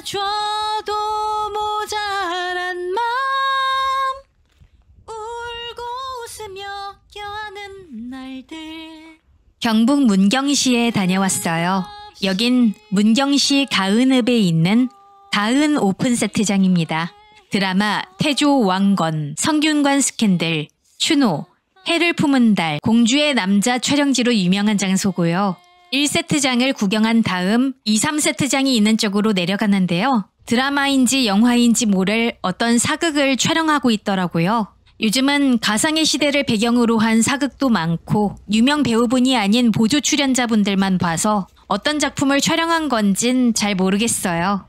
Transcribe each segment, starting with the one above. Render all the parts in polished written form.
줘도 모자란 맘 울고 웃으며 껴안은 날들. 경북 문경시에 다녀왔어요. 여긴 문경시 가은읍에 있는 가은 오픈세트장입니다. 드라마 태조 왕건, 성균관 스캔들, 추노, 해를 품은 달, 공주의 남자 촬영지로 유명한 장소고요. 1세트장을 구경한 다음 2, 3세트장이 있는 쪽으로 내려갔는데요. 드라마인지 영화인지 모를 어떤 사극을 촬영하고 있더라고요. 요즘은 가상의 시대를 배경으로 한 사극도 많고 유명 배우분이 아닌 보조 출연자분들만 봐서 어떤 작품을 촬영한 건진 잘 모르겠어요.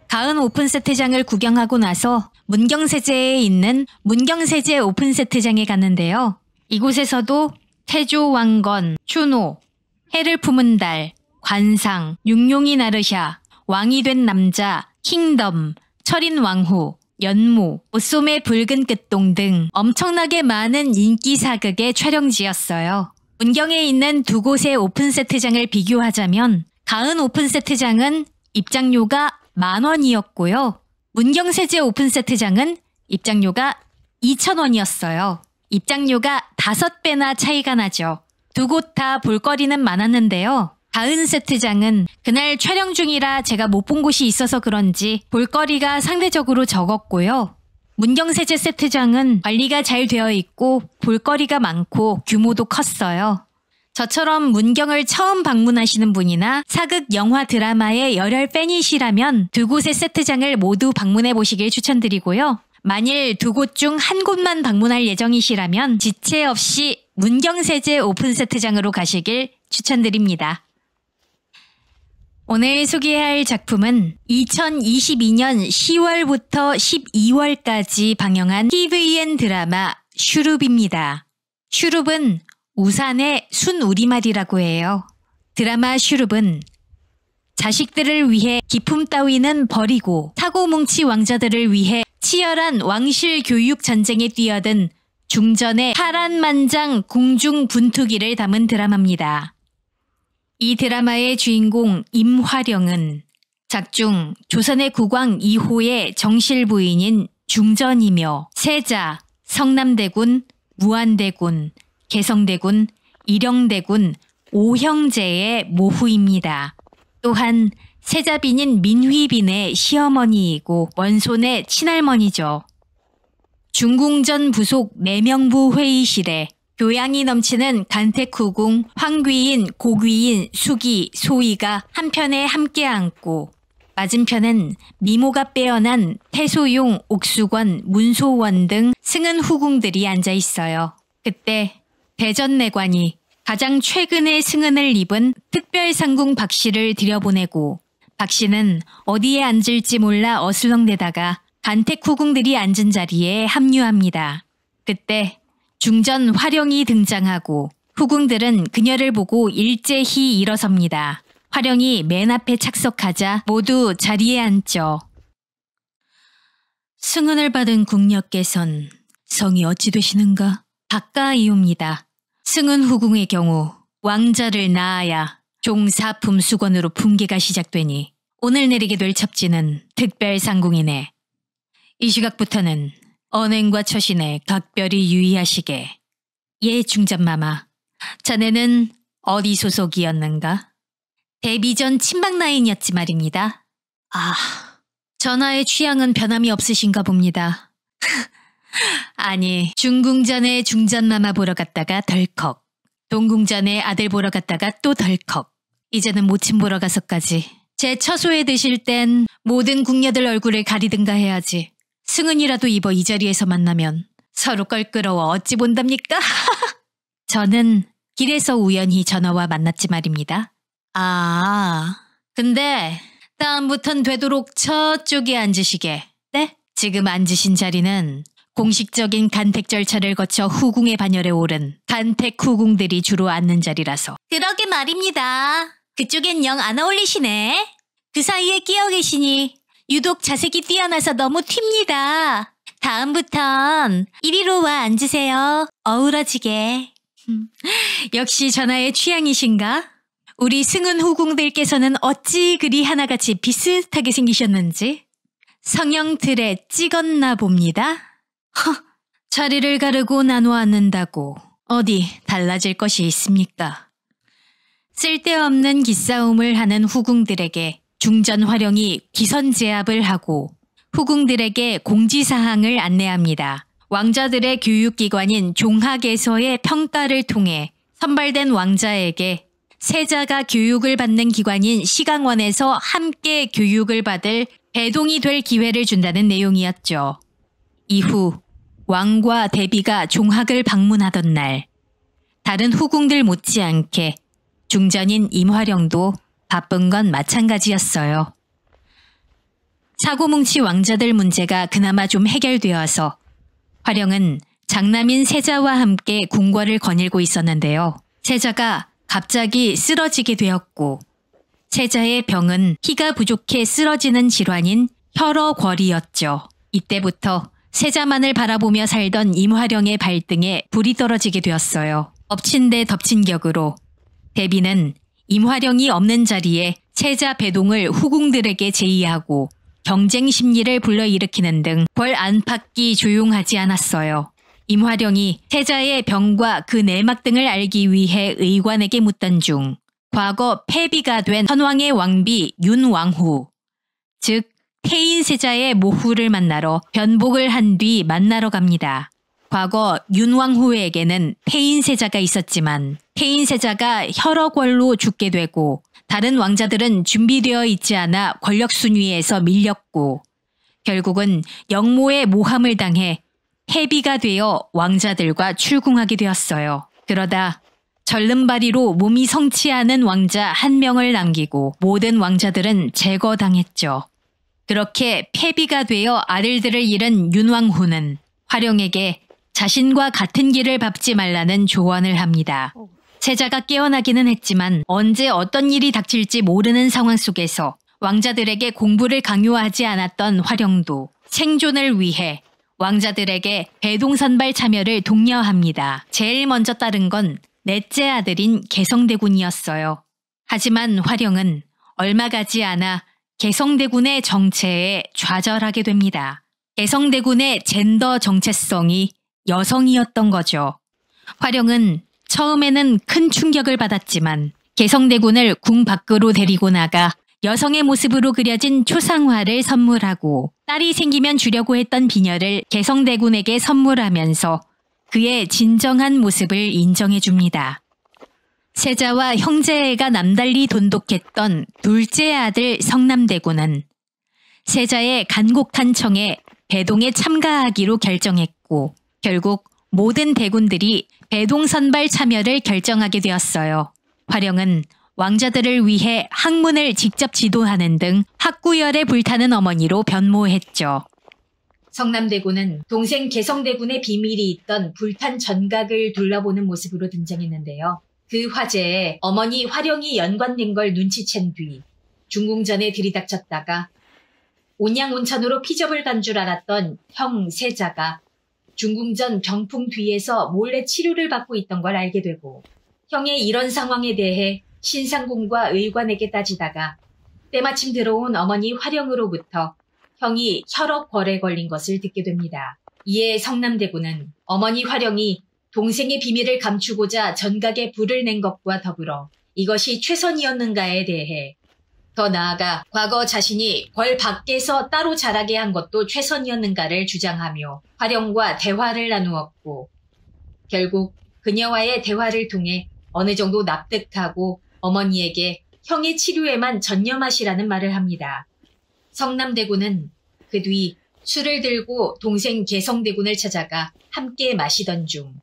가은 오픈세트장을 구경하고 나서 문경세제에 있는 문경세제 오픈세트장에 갔는데요. 이곳에서도 태조 왕건, 추노, 해를 품은 달, 관상, 육룡이 나르샤, 왕이 된 남자, 킹덤, 철인 왕후, 연모, 오소매 붉은 끝동 등 엄청나게 많은 인기 사극의 촬영지였어요. 문경에 있는 두 곳의 오픈세트장을 비교하자면 가은 오픈세트장은 입장료가 10,000원이었고요. 문경세제 오픈세트장은 입장료가 2,000원이었어요. 입장료가 5배나 차이가 나죠. 두 곳 다 볼거리는 많았는데요. 가은 세트장은 그날 촬영 중이라 제가 못 본 곳이 있어서 그런지 볼거리가 상대적으로 적었고요. 문경세제 세트장은 관리가 잘 되어 있고 볼거리가 많고 규모도 컸어요. 저처럼 문경을 처음 방문하시는 분이나 사극, 영화, 드라마의 열혈 팬이시라면 두 곳의 세트장을 모두 방문해 보시길 추천드리고요. 만일 두 곳 중 한 곳만 방문할 예정이시라면 지체 없이 문경세제 오픈세트장으로 가시길 추천드립니다. 오늘 소개할 작품은 2022년 10월부터 12월까지 방영한 TVN 드라마 슈룹입니다. 슈룹은 우산의 순우리말이라고 해요. 드라마 슈룹은 자식들을 위해 기품 따위는 버리고 사고뭉치 왕자들을 위해 치열한 왕실 교육 전쟁에 뛰어든 중전의 파란만장 궁중분투기를 담은 드라마입니다. 이 드라마의 주인공 임화령은 작중 조선의 국왕 2호의 정실 부인인 중전이며 세자, 성남대군, 무안대군, 개성대군, 일영대군 5형제의 모후입니다. 또한 세자빈인 민휘빈의 시어머니이고 원손의 친할머니죠. 중궁전 부속 내명부 회의실에 교양이 넘치는 간택후궁, 황귀인, 고귀인, 수기, 소희가 한편에 함께 앉고 맞은편엔 미모가 빼어난 태소용, 옥수건, 문소원 등 승은 후궁들이 앉아 있어요. 그때 대전내관이 가장 최근에 승은을 입은 특별상궁 박씨를 들여보내고 박씨는 어디에 앉을지 몰라 어슬렁대다가 간택후궁들이 앉은 자리에 합류합니다. 그때 중전 화령이 등장하고 후궁들은 그녀를 보고 일제히 일어섭니다. 화령이 맨 앞에 착석하자 모두 자리에 앉죠. 승은을 받은 궁녀께선 성이 어찌 되시는가? 박가이옵니다. 승은 후궁의 경우 왕자를 낳아야 종사품 수건으로 분계가 시작되니 오늘 내리게 될 첩지는 특별상궁이네. 이 시각부터는 언행과 처신에 각별히 유의하시게. 예, 중전마마. 자네는 어디 소속이었는가? 데뷔 전 친박라인이었지 말입니다. 아, 전하의 취향은 변함이 없으신가 봅니다. 아니, 중궁전에 중전마마 보러 갔다가 덜컥, 동궁전에 아들 보러 갔다가 또 덜컥, 이제는 모친 보러 가서까지. 제 처소에 드실 땐 모든 궁녀들 얼굴을 가리든가 해야지. 승은이라도 입어 이 자리에서 만나면 서로 껄끄러워 어찌 본답니까? 저는 길에서 우연히 전하와 만났지 말입니다. 아, 근데 다음부턴 되도록 저쪽에 앉으시게. 네? 지금 앉으신 자리는 공식적인 간택 절차를 거쳐 후궁의 반열에 오른 간택 후궁들이 주로 앉는 자리라서. 그러게 말입니다. 그쪽엔 영 안 어울리시네. 그 사이에 끼어 계시니 유독 자색이 뛰어나서 너무 튑니다. 다음부턴 이리로 와 앉으세요. 어우러지게. 역시 전하의 취향이신가? 우리 승은 후궁들께서는 어찌 그리 하나같이 비슷하게 생기셨는지 성형틀에 찍었나 봅니다. 자리를 가르고 나눠 앉는다고 어디 달라질 것이 있습니까? 쓸데없는 기싸움을 하는 후궁들에게 중전 활용이 기선제압을 하고 후궁들에게 공지사항을 안내합니다. 왕자들의 교육기관인 종학에서의 평가를 통해 선발된 왕자에게 세자가 교육을 받는 기관인 시강원에서 함께 교육을 받을 배동이 될 기회를 준다는 내용이었죠. 이후 왕과 대비가 종학을 방문하던 날, 다른 후궁들 못지않게 중전인 임화령도 바쁜 건 마찬가지였어요. 사고뭉치 왕자들 문제가 그나마 좀 해결되어서 화령은 장남인 세자와 함께 궁궐을 거닐고 있었는데요. 세자가 갑자기 쓰러지게 되었고 세자의 병은 피가 부족해 쓰러지는 질환인 혈어궐이었죠. 이때부터 세자만을 바라보며 살던 임화령의 발등에 불이 떨어지게 되었어요. 엎친 데 덮친 격으로 대비는 임화령이 없는 자리에 세자 배동을 후궁들에게 제의하고 경쟁 심리를 불러일으키는 등 벌 안팎이 조용하지 않았어요. 임화령이 세자의 병과 그 내막 등을 알기 위해 의관에게 묻던 중 과거 폐비가 된 선왕의 왕비 윤왕후, 즉 태인세자의 모후를 만나러 변복을 한 뒤 만나러 갑니다. 과거 윤왕후에게는 태인세자가 있었지만 태인세자가 혈어궐로 죽게 되고 다른 왕자들은 준비되어 있지 않아 권력 순위에서 밀렸고 결국은 영모의 모함을 당해 폐비가 되어 왕자들과 출궁하게 되었어요. 그러다 절름발이로 몸이 성치 않은 왕자 한 명을 남기고 모든 왕자들은 제거당했죠. 그렇게 폐비가 되어 아들들을 잃은 윤왕후는 화령에게 자신과 같은 길을 밟지 말라는 조언을 합니다. 세자가 깨어나기는 했지만 언제 어떤 일이 닥칠지 모르는 상황 속에서 왕자들에게 공부를 강요하지 않았던 화령도 생존을 위해 왕자들에게 배동선발 참여를 독려합니다. 제일 먼저 따른 건 넷째 아들인 개성대군이었어요. 하지만 화령은 얼마 가지 않아 개성대군의 정체에 좌절하게 됩니다. 개성대군의 젠더 정체성이 여성이었던 거죠. 화령은 처음에는 큰 충격을 받았지만 개성대군을 궁 밖으로 데리고 나가 여성의 모습으로 그려진 초상화를 선물하고 딸이 생기면 주려고 했던 비녀를 개성대군에게 선물하면서 그의 진정한 모습을 인정해줍니다. 세자와 형제애가 남달리 돈독했던 둘째 아들 성남대군은 세자의 간곡한 청에 배동에 참가하기로 결정했고 결국 모든 대군들이 배동 선발 참여를 결정하게 되었어요. 화령은 왕자들을 위해 학문을 직접 지도하는 등 학구열에 불타는 어머니로 변모했죠. 성남대군은 동생 개성대군의 비밀이 있던 불탄 전각을 둘러보는 모습으로 등장했는데요. 그 화제에 어머니 화령이 연관된 걸 눈치챈 뒤 중궁전에 들이닥쳤다가 온양온천으로 피접을 간 줄 알았던 형 세자가 중궁전 병풍 뒤에서 몰래 치료를 받고 있던 걸 알게 되고 형의 이런 상황에 대해 신상궁과 의관에게 따지다가 때마침 들어온 어머니 화령으로부터 형이 혈어궐에 걸린 것을 듣게 됩니다. 이에 성남대군은 어머니 화령이 동생의 비밀을 감추고자 전각에 불을 낸 것과 더불어 이것이 최선이었는가에 대해 더 나아가 과거 자신이 궐 밖에서 따로 자라게 한 것도 최선이었는가를 주장하며 화령과 대화를 나누었고 결국 그녀와의 대화를 통해 어느 정도 납득하고 어머니에게 형의 치료에만 전념하시라는 말을 합니다. 성남대군은 그 뒤 술을 들고 동생 개성대군을 찾아가 함께 마시던 중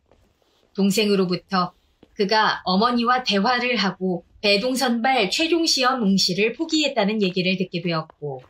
동생으로부터 그가 어머니와 대화를 하고 배동선발 최종시험 응시를 포기했다는 얘기를 듣게 되었고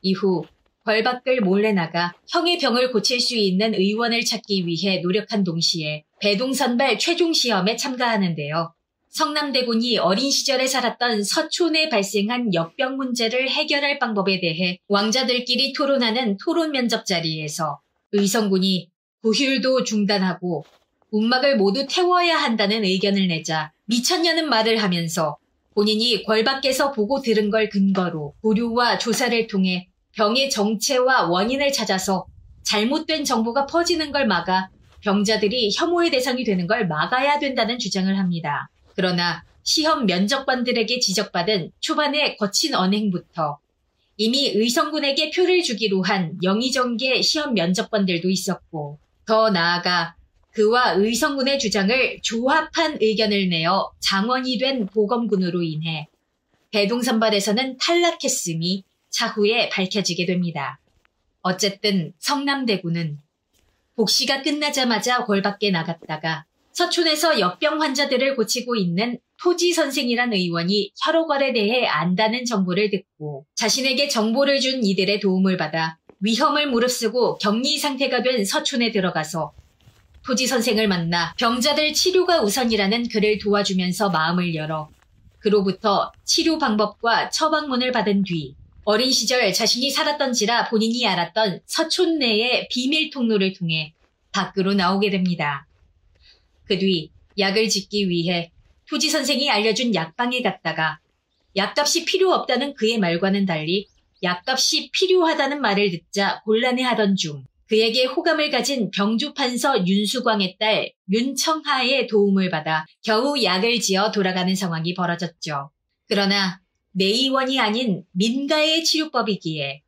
이후 궐 밖을 몰래 나가 형의 병을 고칠 수 있는 의원을 찾기 위해 노력한 동시에 배동선발 최종시험에 참가하는데요. 성남대군이 어린 시절에 살았던 서촌에 발생한 역병 문제를 해결할 방법에 대해 왕자들끼리 토론하는 토론 면접 자리에서 의성군이 구휼도 중단하고 움막을 모두 태워야 한다는 의견을 내자 미쳤냐는 말을 하면서 본인이 궐 밖에서 보고 들은 걸 근거로 보류와 조사를 통해 병의 정체와 원인을 찾아서 잘못된 정보가 퍼지는 걸 막아 병자들이 혐오의 대상이 되는 걸 막아야 된다는 주장을 합니다. 그러나 시험 면접관들에게 지적받은 초반의 거친 언행부터 이미 의성군에게 표를 주기로 한 영의정계 시험 면접관들도 있었고, 더 나아가 그와 의성군의 주장을 조합한 의견을 내어 장원이 된 보검군으로 인해 대동선발에서는 탈락했음이 차후에 밝혀지게 됩니다. 어쨌든 성남대군은 복시가 끝나자마자 궐 밖에 나갔다가 서촌에서 역병 환자들을 고치고 있는 토지 선생이란 의원이 혈호걸에 대해 안다는 정보를 듣고 자신에게 정보를 준 이들의 도움을 받아 위험을 무릅쓰고 격리 상태가 된 서촌에 들어가서 토지 선생을 만나 병자들 치료가 우선이라는 그를 도와주면서 마음을 열어 그로부터 치료 방법과 처방문을 받은 뒤 어린 시절 자신이 살았던지라 본인이 알았던 서촌 내의 비밀 통로를 통해 밖으로 나오게 됩니다. 그 뒤 약을 짓기 위해 토지 선생이 알려준 약방에 갔다가 약값이 필요 없다는 그의 말과는 달리 약값이 필요하다는 말을 듣자 곤란해하던 중 그에게 호감을 가진 병주판서 윤수광의 딸 윤청하의 도움을 받아 겨우 약을 지어 돌아가는 상황이 벌어졌죠. 그러나 내의원이 아닌 민가의 치료법이기에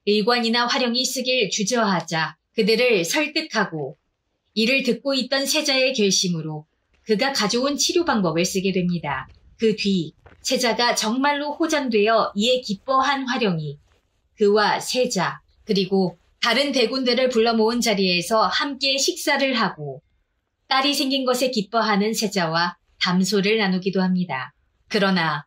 일관이나 활용이 쓰길 주저하자 그들을 설득하고 이를 듣고 있던 세자의 결심으로 그가 가져온 치료 방법을 쓰게 됩니다. 그 뒤 세자가 정말로 호전되어 이에 기뻐한 활용이 그와 세자 그리고 다른 대군들을 불러 모은 자리에서 함께 식사를 하고 딸이 생긴 것에 기뻐하는 세자와 담소를 나누기도 합니다. 그러나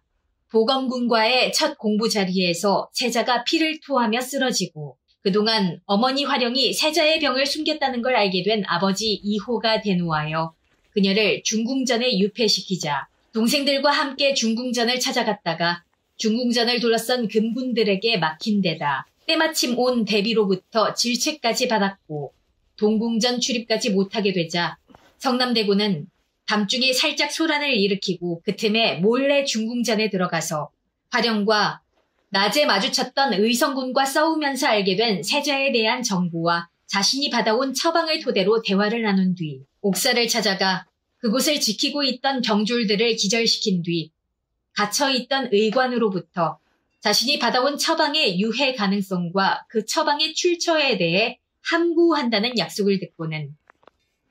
보검군과의 첫 공부 자리에서 세자가 피를 토하며 쓰러지고 그동안 어머니 활용이 세자의 병을 숨겼다는 걸 알게 된 아버지 이호가 대노하여 그녀를 중궁전에 유폐시키자 동생들과 함께 중궁전을 찾아갔다가 중궁전을 둘러싼 금군들에게 막힌 데다 때마침 온 대비로부터 질책까지 받았고 동궁전 출입까지 못하게 되자 성남대군은 밤중에 살짝 소란을 일으키고 그 틈에 몰래 중궁전에 들어가서 활용과 낮에 마주쳤던 의성군과 싸우면서 알게 된 세자에 대한 정보와 자신이 받아온 처방을 토대로 대화를 나눈 뒤 옥사를 찾아가 그곳을 지키고 있던 병졸들을 기절시킨 뒤 갇혀있던 의관으로부터 자신이 받아온 처방의 유해 가능성과 그 처방의 출처에 대해 함구한다는 약속을 듣고는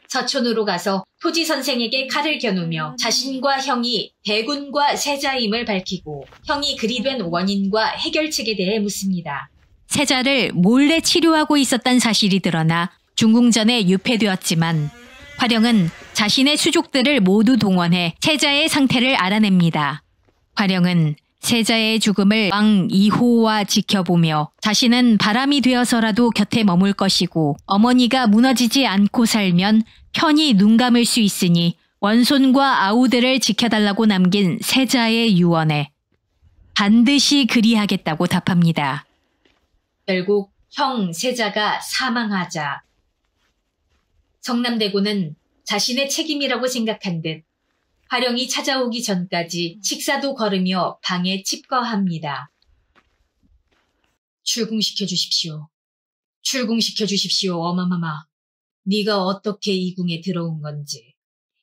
서촌으로 가서 토지 선생에게 칼을 겨누며 자신과 형이 대군과 세자임을 밝히고 형이 그리 된 원인과 해결책에 대해 묻습니다. 세자를 몰래 치료하고 있었던 사실이 드러나 중궁전에 유폐되었지만 활용은 자신의 수족들을 모두 동원해 세자의 상태를 알아냅니다. 활용은 세자의 죽음을 왕 이호와 지켜보며 자신은 바람이 되어서라도 곁에 머물 것이고 어머니가 무너지지 않고 살면 편히 눈 감을 수 있으니 원손과 아우들을 지켜달라고 남긴 세자의 유언에 반드시 그리하겠다고 답합니다. 결국 형 세자가 사망하자 성남대군은 자신의 책임이라고 생각한 듯 활용이 찾아오기 전까지 식사도 거르며 방에 칩거합니다. 출궁시켜 주십시오. 출궁시켜 주십시오, 어마마마. 네가 어떻게 이 궁에 들어온 건지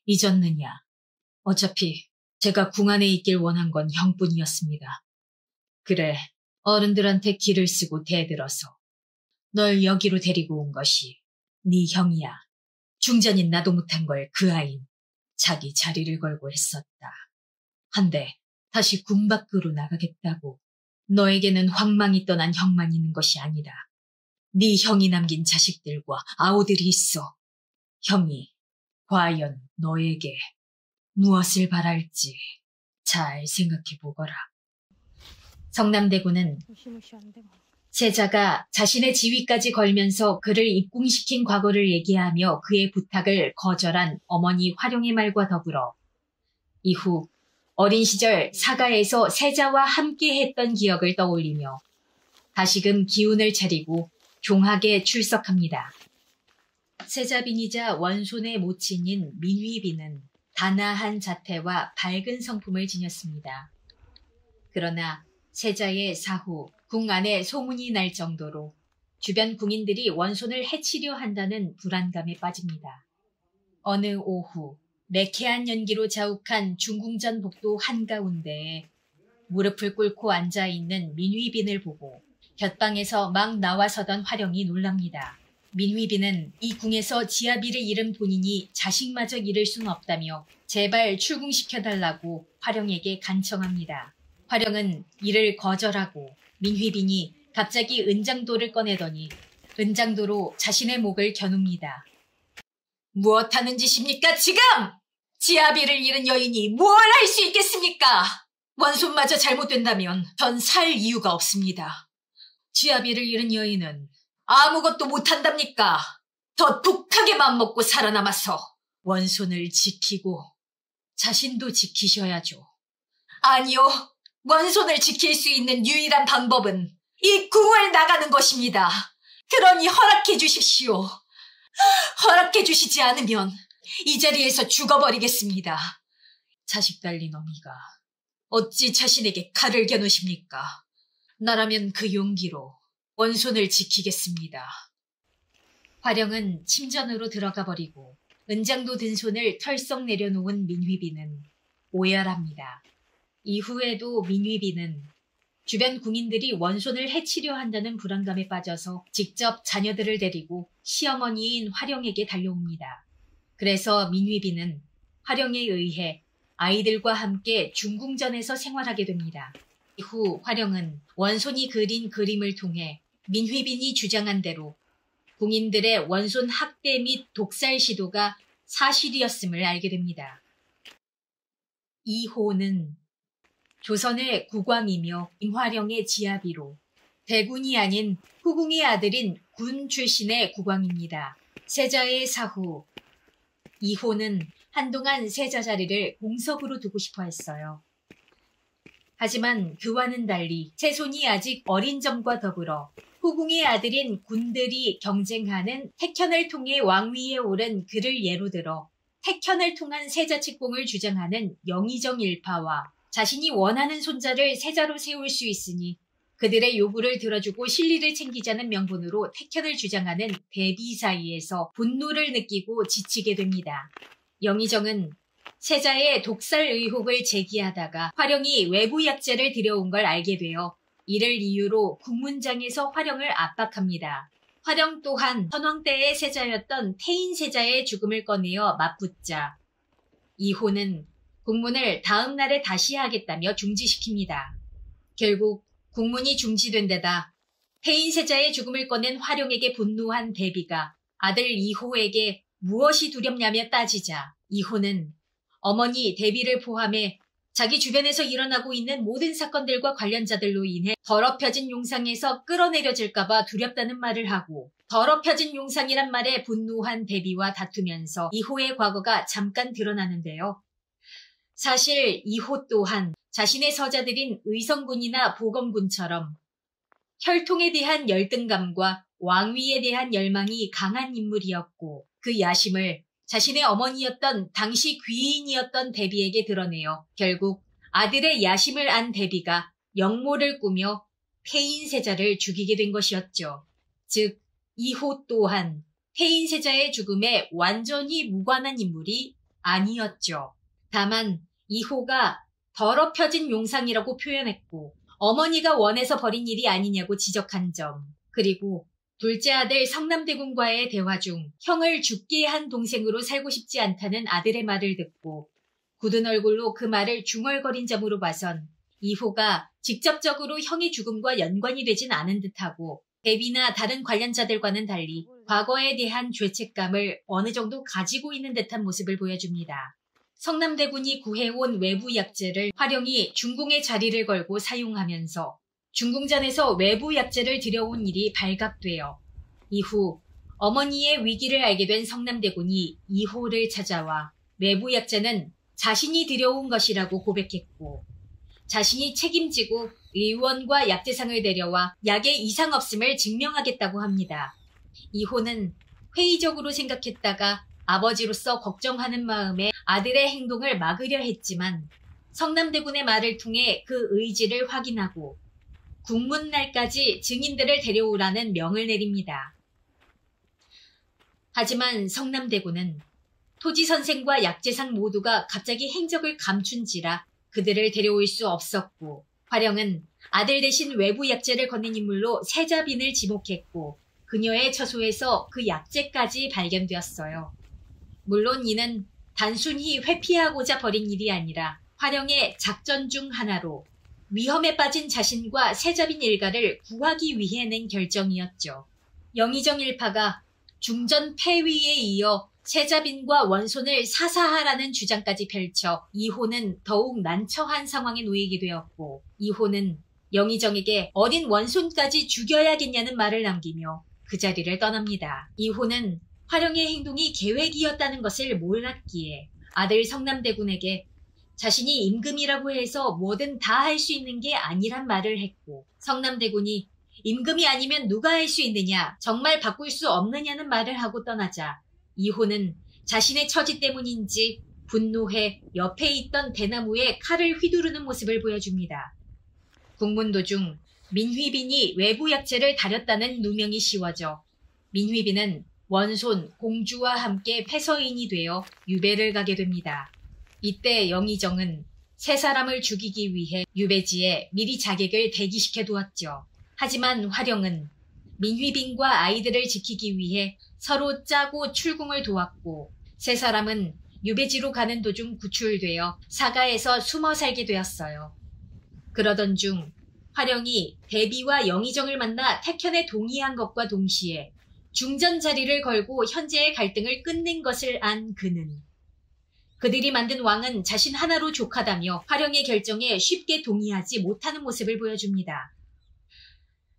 잊었느냐. 어차피 제가 궁 안에 있길 원한 건 형뿐이었습니다. 그래, 어른들한테 길을 쓰고 대들어서 널 여기로 데리고 온 것이 네 형이야. 중전인 나도 못한 걸 그 아인 자기 자리를 걸고 했었다. 한데 다시 궁 밖으로 나가겠다고. 너에게는 황망이 떠난 형만 있는 것이 아니라 네 형이 남긴 자식들과 아우들이 있어. 형이 과연 너에게 무엇을 바랄지 잘 생각해보거라. 성남대군은 세자가 자신의 지위까지 걸면서 그를 입궁시킨 과거를 얘기하며 그의 부탁을 거절한 어머니 활용의 말과 더불어 이후 어린 시절 사가에서 세자와 함께 했던 기억을 떠올리며 다시금 기운을 차리고 종하게 출석합니다. 세자빈이자 원손의 모친인 민휘빈은 단아한 자태와 밝은 성품을 지녔습니다. 그러나 세자의 사후 궁 안에 소문이 날 정도로 주변 궁인들이 원손을 해치려 한다는 불안감에 빠집니다. 어느 오후 매캐한 연기로 자욱한 중궁전 복도 한가운데에 무릎을 꿇고 앉아있는 민휘빈을 보고 곁방에서 막 나와서던 화령이 놀랍니다. 민휘빈은 이 궁에서 지아비를 잃은 본인이 자식마저 잃을 수는 없다며 제발 출궁시켜달라고 화령에게 간청합니다. 화령은 이를 거절하고 민휘빈이 갑자기 은장도를 꺼내더니 은장도로 자신의 목을 겨눕니다. 무엇하는 짓입니까 지금? 지아비를 잃은 여인이 뭘 할 수 있겠습니까? 원손마저 잘못된다면 전 살 이유가 없습니다. 지아비를 잃은 여인은 아무것도 못한답니까? 더 독하게 맘먹고 살아남아서 원손을 지키고 자신도 지키셔야죠. 아니요, 원손을 지킬 수 있는 유일한 방법은 이 궁을 나가는 것입니다. 그러니 허락해 주십시오. 허락해 주시지 않으면 이 자리에서 죽어버리겠습니다. 자식 달린 어미가 어찌 자신에게 칼을 겨누십니까? 나라면 그 용기로 원손을 지키겠습니다. 화령은 침전으로 들어가 버리고 은장도 든 손을 털썩 내려놓은 민휘빈은 오열합니다. 이후에도 민휘빈은 주변 궁인들이 원손을 해치려 한다는 불안감에 빠져서 직접 자녀들을 데리고 시어머니인 화령에게 달려옵니다. 그래서 민휘빈은 화령에 의해 아이들과 함께 중궁전에서 생활하게 됩니다. 이후 화령은 원손이 그린 그림을 통해 민휘빈이 주장한 대로 궁인들의 원손 학대 및 독살 시도가 사실이었음을 알게 됩니다. 이호는 조선의 국왕이며 임화령의 지아비로 대군이 아닌 후궁의 아들인 군 출신의 국왕입니다. 세자의 사후 이호는 한동안 세자 자리를 공석으로 두고 싶어 했어요. 하지만 그와는 달리 세손이 아직 어린 점과 더불어 후궁의 아들인 군들이 경쟁하는 택현을 통해 왕위에 오른 그를 예로 들어 택현을 통한 세자 책봉을 주장하는 영의정 일파와 자신이 원하는 손자를 세자로 세울 수 있으니 그들의 요구를 들어주고 실리를 챙기자는 명분으로 택현을 주장하는 대비 사이에서 분노를 느끼고 지치게 됩니다. 영의정은 세자의 독살 의혹을 제기하다가 화령이 외부 약재를 들여온 걸 알게 되어 이를 이유로 국문장에서 화령을 압박합니다. 화령 또한 선왕 때의 세자였던 태인 세자의 죽음을 꺼내어 맞붙자 이호는 국문을 다음 날에 다시 하겠다며 중지시킵니다. 결국 국문이 중지된 데다 태인 세자의 죽음을 꺼낸 화령에게 분노한 대비가 아들 이호에게 무엇이 두렵냐며 따지자 이호는 어머니 대비를 포함해 자기 주변에서 일어나고 있는 모든 사건들과 관련자들로 인해 더럽혀진 용상에서 끌어내려질까봐 두렵다는 말을 하고 더럽혀진 용상이란 말에 분노한 대비와 다투면서 이호의 과거가 잠깐 드러나는데요. 사실 이호 또한 자신의 서자들인 의성군이나 보검군처럼 혈통에 대한 열등감과 왕위에 대한 열망이 강한 인물이었고 그 야심을 자신의 어머니였던 당시 귀인이었던 대비에게 드러내어 결국 아들의 야심을 안 대비가 역모를 꾸며 태인 세자를 죽이게 된 것이었죠. 즉 이호 또한 태인 세자의 죽음에 완전히 무관한 인물이 아니었죠. 다만 이호가 더럽혀진 용상이라고 표현했고 어머니가 원해서 벌인 일이 아니냐고 지적한 점, 그리고 둘째 아들 성남대군과의 대화 중 형을 죽게 한 동생으로 살고 싶지 않다는 아들의 말을 듣고 굳은 얼굴로 그 말을 중얼거린 점으로 봐선 이호가 직접적으로 형의 죽음과 연관이 되진 않은 듯하고 대비나 다른 관련자들과는 달리 과거에 대한 죄책감을 어느 정도 가지고 있는 듯한 모습을 보여줍니다. 성남대군이 구해온 외부 약재를 화령이 중궁의 자리를 걸고 사용하면서 중궁전에서 외부 약재를 들여온 일이 발각되어 이후 어머니의 위기를 알게 된 성남대군이 이호를 찾아와 외부 약재는 자신이 들여온 것이라고 고백했고 자신이 책임지고 의원과 약재상을 데려와 약에 이상 없음을 증명하겠다고 합니다. 이호는 회의적으로 생각했다가 아버지로서 걱정하는 마음에 아들의 행동을 막으려 했지만 성남대군의 말을 통해 그 의지를 확인하고 국문날까지 증인들을 데려오라는 명을 내립니다. 하지만 성남대군은 토지선생과 약재상 모두가 갑자기 행적을 감춘지라 그들을 데려올 수 없었고, 화령은 아들 대신 외부 약재를 건넨 인물로 세자빈을 지목했고 그녀의 처소에서 그 약재까지 발견되었어요. 물론 이는 단순히 회피하고자 벌인 일이 아니라 화령의 작전 중 하나로 위험에 빠진 자신과 세자빈 일가를 구하기 위해 낸 결정이었죠. 영의정 일파가 중전 폐위에 이어 세자빈과 원손을 사사하라는 주장까지 펼쳐 이호는 더욱 난처한 상황에 놓이게 되었고, 이호는 영의정에게 어린 원손까지 죽여야겠냐는 말을 남기며 그 자리를 떠납니다. 이호는 화령의 행동이 계획이었다는 것을 몰랐기에 아들 성남대군에게 자신이 임금이라고 해서 뭐든 다 할 수 있는 게 아니란 말을 했고, 성남대군이 임금이 아니면 누가 할 수 있느냐, 정말 바꿀 수 없느냐는 말을 하고 떠나자 이호는 자신의 처지 때문인지 분노해 옆에 있던 대나무에 칼을 휘두르는 모습을 보여줍니다. 국문 도중 민휘빈이 외부 약재를 다렸다는 누명이 씌워져 민휘빈은 원손, 공주와 함께 패서인이 되어 유배를 가게 됩니다. 이때 영의정은 세 사람을 죽이기 위해 유배지에 미리 자객을 대기시켜 두었죠. 하지만 화령은 민휘빈과 아이들을 지키기 위해 서로 짜고 출궁을 도왔고, 세 사람은 유배지로 가는 도중 구출되어 사가에서 숨어 살게 되었어요. 그러던 중 화령이 대비와 영의정을 만나 택현에 동의한 것과 동시에 중전 자리를 걸고 현재의 갈등을 끝낸 것을 안 그는 그들이 만든 왕은 자신 하나로 족하다며 화령의 결정에 쉽게 동의하지 못하는 모습을 보여줍니다.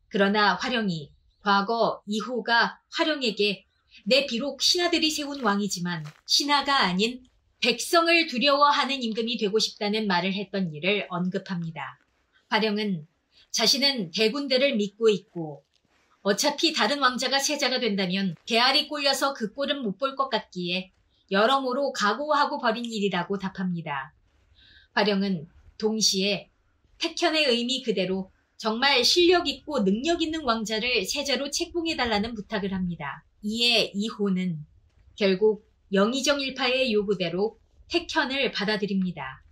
그러나 화령이 과거 이호가 화령에게 내 비록 신하들이 세운 왕이지만 신하가 아닌 백성을 두려워하는 임금이 되고 싶다는 말을 했던 일을 언급합니다. 화령은 자신은 대군들을 믿고 있고 어차피 다른 왕자가 세자가 된다면 개알이 꼴려서 그 꼴은 못 볼 것 같기에 여러모로 각오하고 벌인 일이라고 답합니다. 화령은 동시에 택현의 의미 그대로 정말 실력 있고 능력 있는 왕자를 세자로 책봉해달라는 부탁을 합니다. 이에 이호는 결국 영의정 일파의 요구대로 택현을 받아들입니다.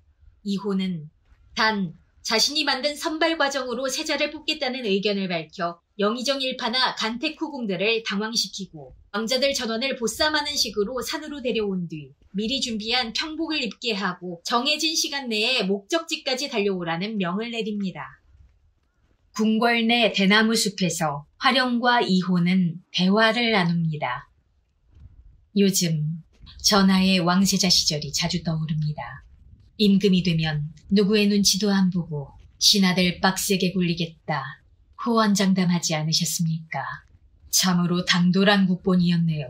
이호는 단 자신이 만든 선발 과정으로 세자를 뽑겠다는 의견을 밝혀 영의정 일파나 간택후궁들을 당황시키고 왕자들 전원을 보쌈하는 식으로 산으로 데려온 뒤 미리 준비한 평복을 입게 하고 정해진 시간 내에 목적지까지 달려오라는 명을 내립니다. 궁궐 내 대나무 숲에서 화령과 이호는 대화를 나눕니다. 요즘 전하의 왕세자 시절이 자주 떠오릅니다. 임금이 되면 누구의 눈치도 안 보고 신하들 빡세게 굴리겠다 호언장담하지 않으셨습니까? 참으로 당돌한 국본이었네요.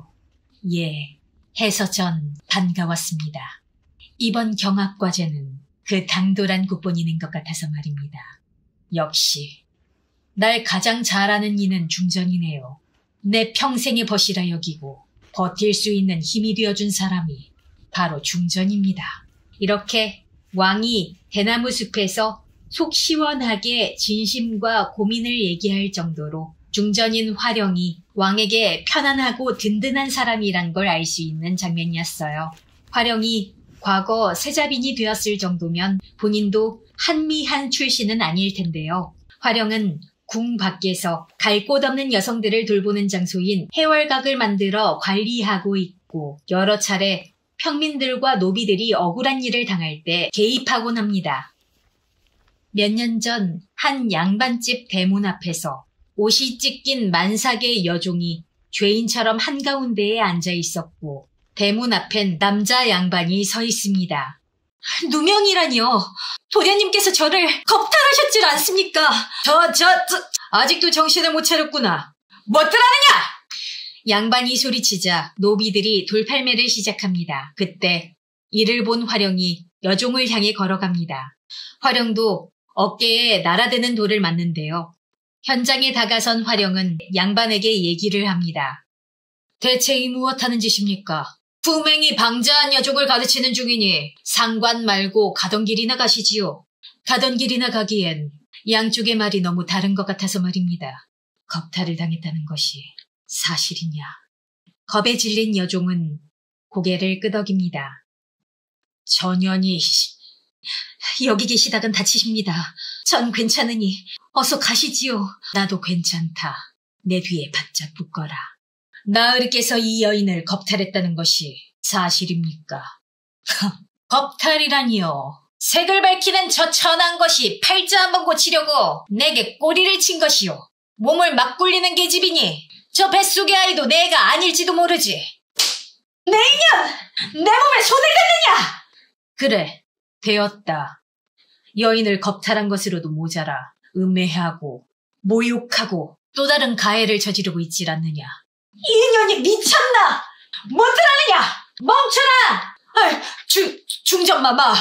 예, 해서 전 반가웠습니다. 이번 경합과제는 그 당돌한 국본이 낸 것 같아서 말입니다. 역시 날 가장 잘 아는 이는 중전이네요. 내 평생의 벗이라 여기고 버틸 수 있는 힘이 되어준 사람이 바로 중전입니다. 이렇게 왕이 대나무 숲에서 속 시원하게 진심과 고민을 얘기할 정도로 중전인 화령이 왕에게 편안하고 든든한 사람이란 걸 알 수 있는 장면이었어요. 화령이 과거 세자빈이 되었을 정도면 본인도 한미한 출신은 아닐 텐데요. 화령은 궁 밖에서 갈 곳 없는 여성들을 돌보는 장소인 해월각을 만들어 관리하고 있고 여러 차례 평민들과 노비들이 억울한 일을 당할 때 개입하곤 합니다. 몇 년 전 한 양반집 대문 앞에서 옷이 찢긴 만삭의 여종이 죄인처럼 한가운데에 앉아 있었고 대문 앞엔 남자 양반이 서 있습니다. 누명이라니요. 도련님께서 저를 겁탈하셨질 않습니까? 아직도 정신을 못 차렸구나. 뭐더라느냐? 양반이 소리치자 노비들이 돌팔매를 시작합니다. 그때 이를 본 화령이 여종을 향해 걸어갑니다. 화령도 어깨에 날아드는 돌을 맞는데요. 현장에 다가선 화령은 양반에게 얘기를 합니다. 대체 이 무엇하는 짓입니까? 품행이 방자한 여종을 가르치는 중이니 상관 말고 가던 길이나 가시지요. 가던 길이나 가기엔 양쪽의 말이 너무 다른 것 같아서 말입니다. 겁탈을 당했다는 것이 사실이냐? 겁에 질린 여종은 고개를 끄덕입니다. 전현이 여기 계시다간 다치십니다. 전 괜찮으니 어서 가시지요. 나도 괜찮다. 내 뒤에 바짝 붙거라. 나으리께서 이 여인을 겁탈했다는 것이 사실입니까? 겁탈이라니요. 색을 밝히는 저 천한 것이 팔자 한번 고치려고 내게 꼬리를 친 것이요. 몸을 막 굴리는 계집이니 저 뱃속의 아이도 내가 아닐지도 모르지. 내 인연! 내 몸에 손을 댔느냐! 그래, 되었다. 여인을 겁탈한 것으로도 모자라 음해하고 모욕하고 또 다른 가해를 저지르고 있질 않느냐. 이 인연이 미쳤나? 못들었느냐? 멈춰라! 중전마마!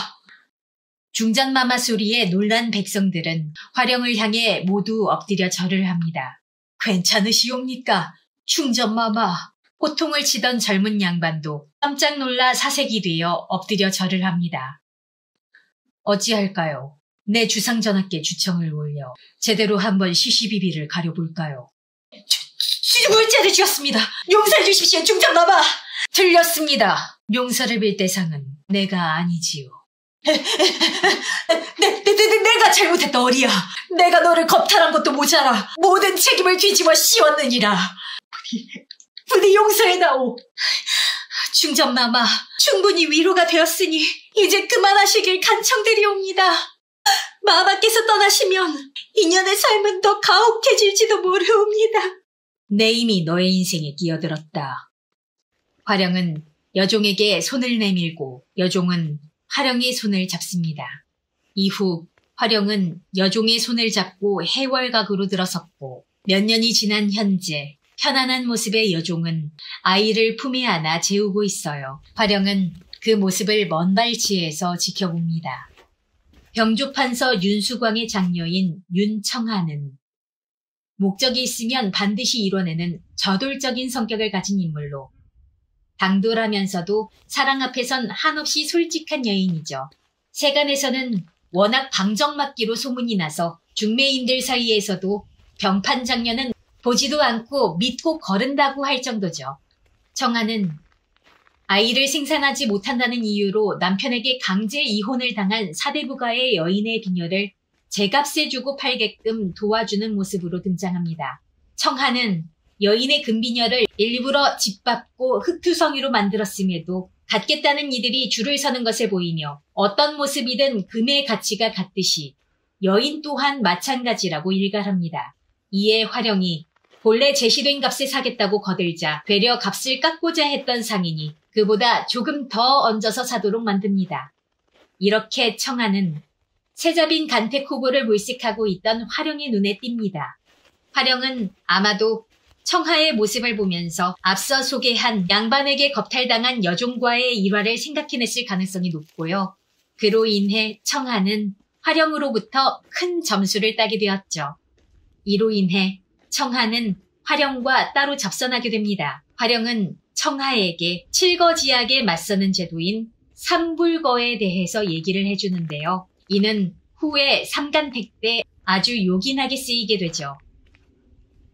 중전마마 소리에 놀란 백성들은 화령을 향해 모두 엎드려 절을 합니다. 괜찮으시옵니까? 중전마마. 호통을 치던 젊은 양반도 깜짝 놀라 사색이 되어 엎드려 절을 합니다. 어찌할까요? 내 주상전하께 주청을 올려 제대로 한번 시시비비를 가려볼까요? 물자를 주었습니다. 용서해 주십시오, 중전마마. 틀렸습니다. 용서를 빌 대상은 내가 아니지요. 내가 잘못했다, 어리야. 내가 너를 겁탈한 것도 모자라 모든 책임을 뒤집어 씌웠느니라. 부디 용서해다오. 중전마마, 충분히 위로가 되었으니 이제 그만하시길 간청드리옵니다. 마마께서 떠나시면 인연의 삶은 더 가혹해질지도 모르옵니다. 내 힘이 너의 인생에 끼어들었다. 화령은 여종에게 손을 내밀고 여종은 화령의 손을 잡습니다. 이후 화령은 여종의 손을 잡고 해월각으로 들어섰고 몇 년이 지난 현재 편안한 모습의 여종은 아이를 품에 안아 재우고 있어요. 화령은 그 모습을 먼 발치에서 지켜봅니다. 병조판서 윤수광의 장녀인 윤청하는 목적이 있으면 반드시 이뤄내는 저돌적인 성격을 가진 인물로 당돌하면서도 사랑 앞에선 한없이 솔직한 여인이죠. 세간에서는 워낙 방정맞기로 소문이 나서 중매인들 사이에서도 병판 장녀는 보지도 않고 믿고 거른다고 할 정도죠. 청하는 아이를 생산하지 못한다는 이유로 남편에게 강제 이혼을 당한 사대부가의 여인의 비녀를 제값에 주고 팔게끔 도와주는 모습으로 등장합니다. 청하는 여인의 금비녀를 일부러 짓밟고 흑투성이로 만들었음에도 갖겠다는 이들이 줄을 서는 것을 보이며 어떤 모습이든 금의 가치가 같듯이 여인 또한 마찬가지라고 일갈합니다. 이에 화령이 본래 제시된 값에 사겠다고 거들자 되려 값을 깎고자 했던 상인이 그보다 조금 더 얹어서 사도록 만듭니다. 이렇게 청하는 세자빈 간택 후보를 물색하고 있던 화령의 눈에 띕니다. 화령은 아마도 청하의 모습을 보면서 앞서 소개한 양반에게 겁탈당한 여종과의 일화를 생각해냈을 가능성이 높고요. 그로 인해 청하는 화령으로부터 큰 점수를 따게 되었죠. 이로 인해 청하는 화령과 따로 접선하게 됩니다. 화령은 청하에게 칠거지약에 맞서는 제도인 삼불거에 대해서 얘기를 해주는데요. 이는 후에 삼간택 때 아주 요긴하게 쓰이게 되죠.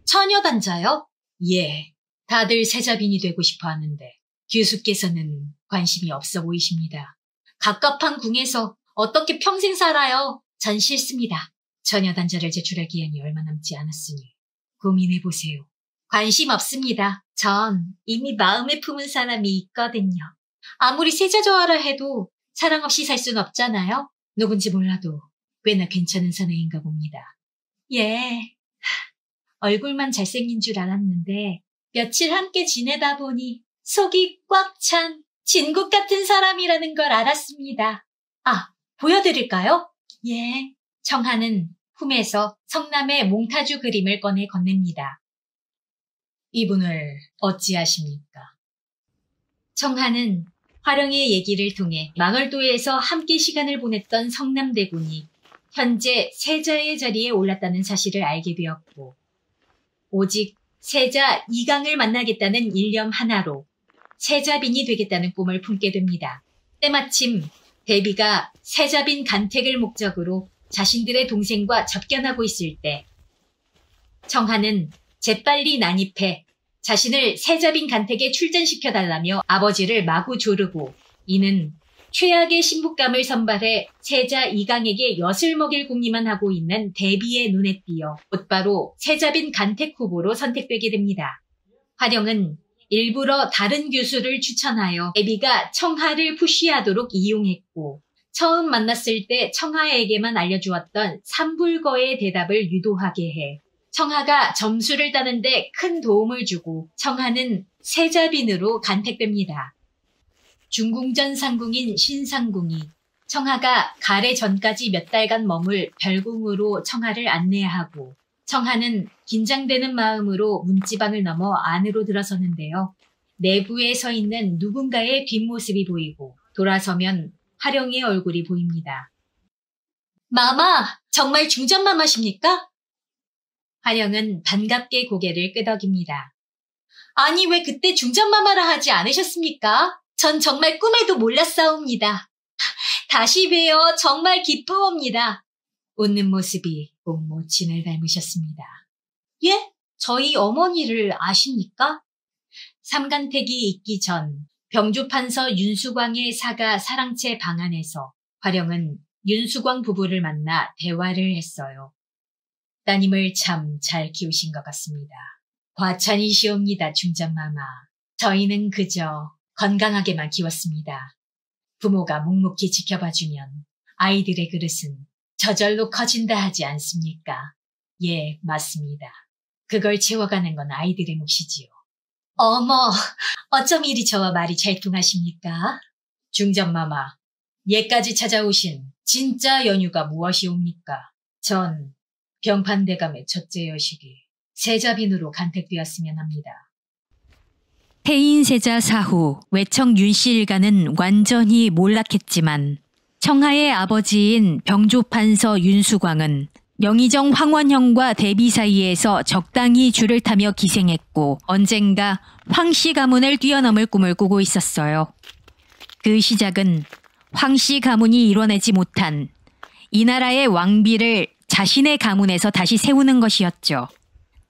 처녀단자요? 예, 다들 세자빈이 되고 싶어 하는데 교수께서는 관심이 없어 보이십니다. 갑갑한 궁에서 어떻게 평생 살아요? 전 싫습니다. 처녀단자를 제출할 기한이 얼마 남지 않았으니 고민해보세요. 관심 없습니다. 전 이미 마음에 품은 사람이 있거든요. 아무리 세자조화라 해도 사랑 없이 살 순 없잖아요. 누군지 몰라도 꽤나 괜찮은 사내인가 봅니다. 예, 얼굴만 잘생긴 줄 알았는데 며칠 함께 지내다 보니 속이 꽉 찬 진국 같은 사람이라는 걸 알았습니다. 아, 보여드릴까요? 예. 청하는 품에서 성남의 몽타주 그림을 꺼내 건넵니다. 이분을 어찌하십니까? 청하는 화령의 얘기를 통해 망월도에서 함께 시간을 보냈던 성남대군이 현재 세자의 자리에 올랐다는 사실을 알게 되었고 오직 세자 이강을 만나겠다는 일념 하나로 세자빈이 되겠다는 꿈을 품게 됩니다. 때마침 대비가 세자빈 간택을 목적으로 자신들의 동생과 접견하고 있을 때 청하는 재빨리 난입해 자신을 세자빈 간택에 출전시켜달라며 아버지를 마구 조르고 이는 최악의 신부감을 선발해 세자 이강에게 엿을 먹일 궁리만 하고 있는 대비의 눈에 띄어 곧바로 세자빈 간택 후보로 선택되게 됩니다. 화령은 일부러 다른 교수를 추천하여 대비가 청하를 푸시하도록 이용했고 처음 만났을 때 청하에게만 알려주었던 삼불거의 대답을 유도하게 해 청하가 점수를 따는데 큰 도움을 주고 청하는 세자빈으로 간택됩니다. 중궁전 상궁인 신상궁이 청하가 가래 전까지 몇 달간 머물 별궁으로 청하를 안내하고 청하는 긴장되는 마음으로 문지방을 넘어 안으로 들어서는데요. 내부에 서 있는 누군가의 뒷모습이 보이고 돌아서면 화령의 얼굴이 보입니다. 마마, 정말 중전마마십니까? 화령은 반갑게 고개를 끄덕입니다. 아니 왜 그때 중전마마라 하지 않으셨습니까? 전 정말 꿈에도 몰랐사옵니다. 다시 뵈어 정말 기쁘옵니다. 웃는 모습이 꼭 모친을 닮으셨습니다. 예? 저희 어머니를 아십니까? 삼간택이 있기 전 병주판서 윤수광의 사가 사랑채 방 안에서 화령은 윤수광 부부를 만나 대화를 했어요. 따님을 참 잘 키우신 것 같습니다. 과찬이시옵니다, 중전마마. 저희는 그저 건강하게만 키웠습니다. 부모가 묵묵히 지켜봐주면 아이들의 그릇은 저절로 커진다 하지 않습니까? 예, 맞습니다. 그걸 채워가는 건 아이들의 몫이지요. 어머, 어쩜 이리 저와 말이 잘 통하십니까? 중전마마, 예까지 찾아오신 진짜 연유가 무엇이옵니까? 전 병판대감의 첫째 여식이 세자빈으로 간택되었으면 합니다. 태인세자 사후 외청 윤씨 일가는 완전히 몰락했지만 청하의 아버지인 병조판서 윤수광은 영의정 황원형과 대비 사이에서 적당히 줄을 타며 기생했고 언젠가 황씨 가문을 뛰어넘을 꿈을 꾸고 있었어요. 그 시작은 황씨 가문이 이뤄내지 못한 이 나라의 왕비를 자신의 가문에서 다시 세우는 것이었죠.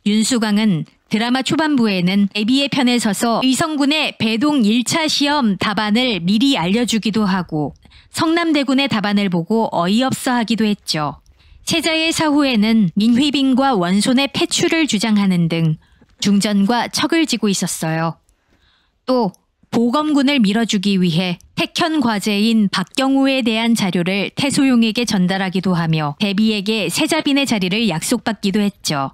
윤수광은 드라마 초반부에는 대비의 편에 서서 의성군의 배동 1차 시험 답안을 미리 알려주기도 하고 성남대군의 답안을 보고 어이없어 하기도 했죠. 세자의 사후에는 민휘빈과 원손의 패출을 주장하는 등 중전과 척을 지고 있었어요. 또 보검군을 밀어주기 위해 택현 과제인 박경우에 대한 자료를 태소용에게 전달하기도 하며 대비에게 세자빈의 자리를 약속받기도 했죠.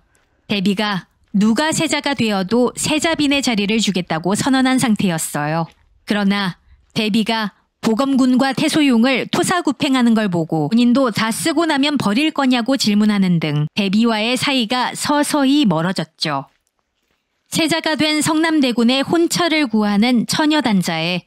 대비가 누가 세자가 되어도 세자빈의 자리를 주겠다고 선언한 상태였어요. 그러나 대비가 보검군과 태소용을 토사구팽하는 걸 보고 본인도 다 쓰고 나면 버릴 거냐고 질문하는 등 대비와의 사이가 서서히 멀어졌죠. 세자가 된 성남대군의 혼처를 구하는 처녀단자에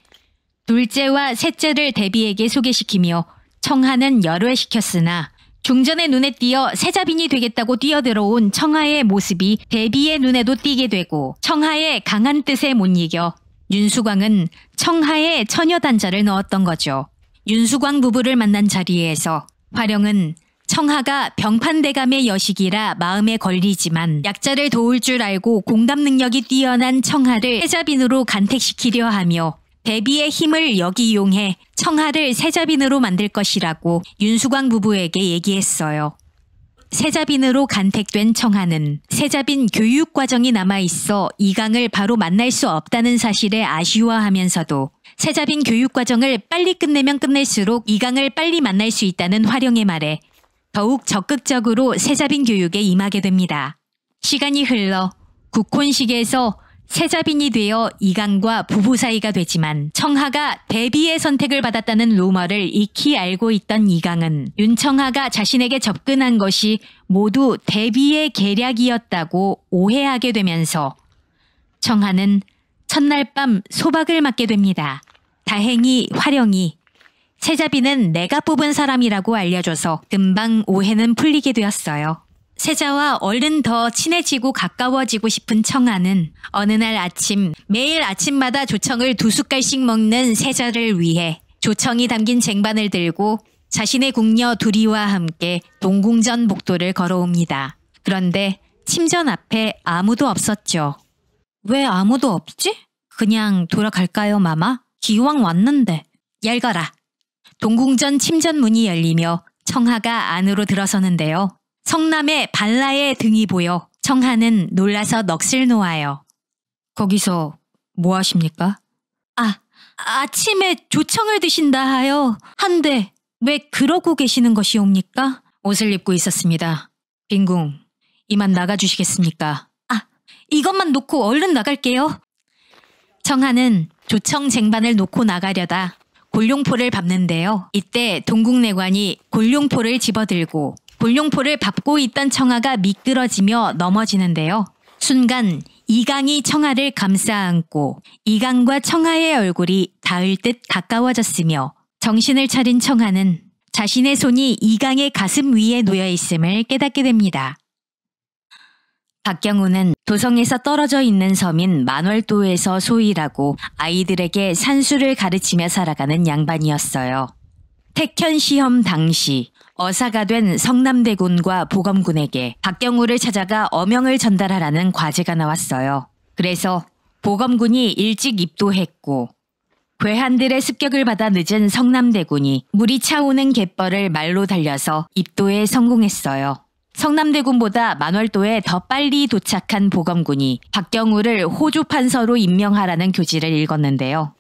둘째와 셋째를 대비에게 소개시키며 청하는 열외시켰으나 중전의 눈에 띄어 세자빈이 되겠다고 뛰어들어온 청하의 모습이 대비의 눈에도 띄게 되고 청하의 강한 뜻에 못 이겨 윤수광은 청하에 처녀단자를 넣었던 거죠. 윤수광 부부를 만난 자리에서 화령은 청하가 병판대감의 여식이라 마음에 걸리지만 약자를 도울 줄 알고 공감 능력이 뛰어난 청하를 세자빈으로 간택시키려 하며 대비의 힘을 역이용해 청하를 세자빈으로 만들 것이라고 윤수광 부부에게 얘기했어요. 세자빈으로 간택된 청하는 세자빈 교육 과정이 남아있어 이강을 바로 만날 수 없다는 사실에 아쉬워하면서도 세자빈 교육 과정을 빨리 끝내면 끝낼수록 이강을 빨리 만날 수 있다는 화령의 말에 더욱 적극적으로 세자빈 교육에 임하게 됩니다. 시간이 흘러 국혼식에서 세자빈이 되어 이강과 부부 사이가 되지만 청하가 대비의 선택을 받았다는 루머를 익히 알고 있던 이강은 윤청하가 자신에게 접근한 것이 모두 대비의 계략이었다고 오해하게 되면서 청하는 첫날 밤 소박을 맞게 됩니다. 다행히 화령이 세자빈은 내가 뽑은 사람이라고 알려줘서 금방 오해는 풀리게 되었어요. 세자와 얼른 더 친해지고 가까워지고 싶은 청아는 어느 날 아침 매일 아침마다 조청을 2숟갈씩 먹는 세자를 위해 조청이 담긴 쟁반을 들고 자신의 궁녀 두리와 함께 동궁전 복도를 걸어옵니다. 그런데 침전 앞에 아무도 없었죠. 왜 아무도 없지? 그냥 돌아갈까요, 마마? 기왕 왔는데. 열거라. 동궁전 침전 문이 열리며 청하가 안으로 들어서는데요. 성남의 발라의 등이 보여 청하는 놀라서 넋을 놓아요. 거기서 뭐 하십니까? 아침에 조청을 드신다 하여 한데 왜 그러고 계시는 것이옵니까? 옷을 입고 있었습니다. 빈궁, 이만 나가주시겠습니까? 이것만 놓고 얼른 나갈게요. 청하는 조청 쟁반을 놓고 나가려다 골룡포를 밟는데요. 이때 동궁내관이 골룡포를 집어들고 골룡포를 밟고 있던 청하가 미끄러지며 넘어지는데요. 순간 이강이 청하를 감싸 안고 이강과 청하의 얼굴이 닿을 듯 가까워졌으며 정신을 차린 청하는 자신의 손이 이강의 가슴 위에 놓여 있음을 깨닫게 됩니다. 박경우는 도성에서 떨어져 있는 섬인 만월도에서 소일하고 아이들에게 산수를 가르치며 살아가는 양반이었어요. 택현 시험 당시 어사가 된 성남대군과 보검군에게 박경우를 찾아가 어명을 전달하라는 과제가 나왔어요. 그래서 보검군이 일찍 입도했고 괴한들의 습격을 받아 늦은 성남대군이 물이 차오는 갯벌을 말로 달려서 입도에 성공했어요. 성남대군보다 만월도에 더 빨리 도착한 보검군이 박경우를 호조판서로 임명하라는 교지를 읽었는데요.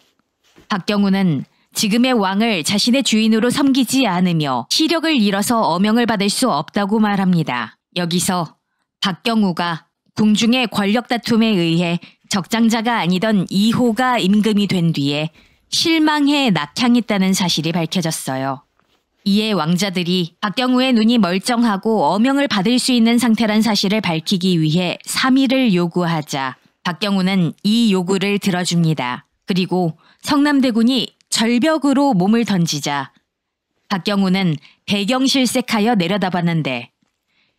박경우는 지금의 왕을 자신의 주인으로 섬기지 않으며 시력을 잃어서 어명을 받을 수 없다고 말합니다. 여기서 박경우가 궁중의 권력 다툼에 의해 적장자가 아니던 이호가 임금이 된 뒤에 실망해 낙향했다는 사실이 밝혀졌어요. 이에 왕자들이 박경우의 눈이 멀쩡하고 어명을 받을 수 있는 상태란 사실을 밝히기 위해 3일을 요구하자 박경우는 이 요구를 들어줍니다. 그리고 성남대군이 절벽으로 몸을 던지자 박경우는 배경실색하여 내려다봤는데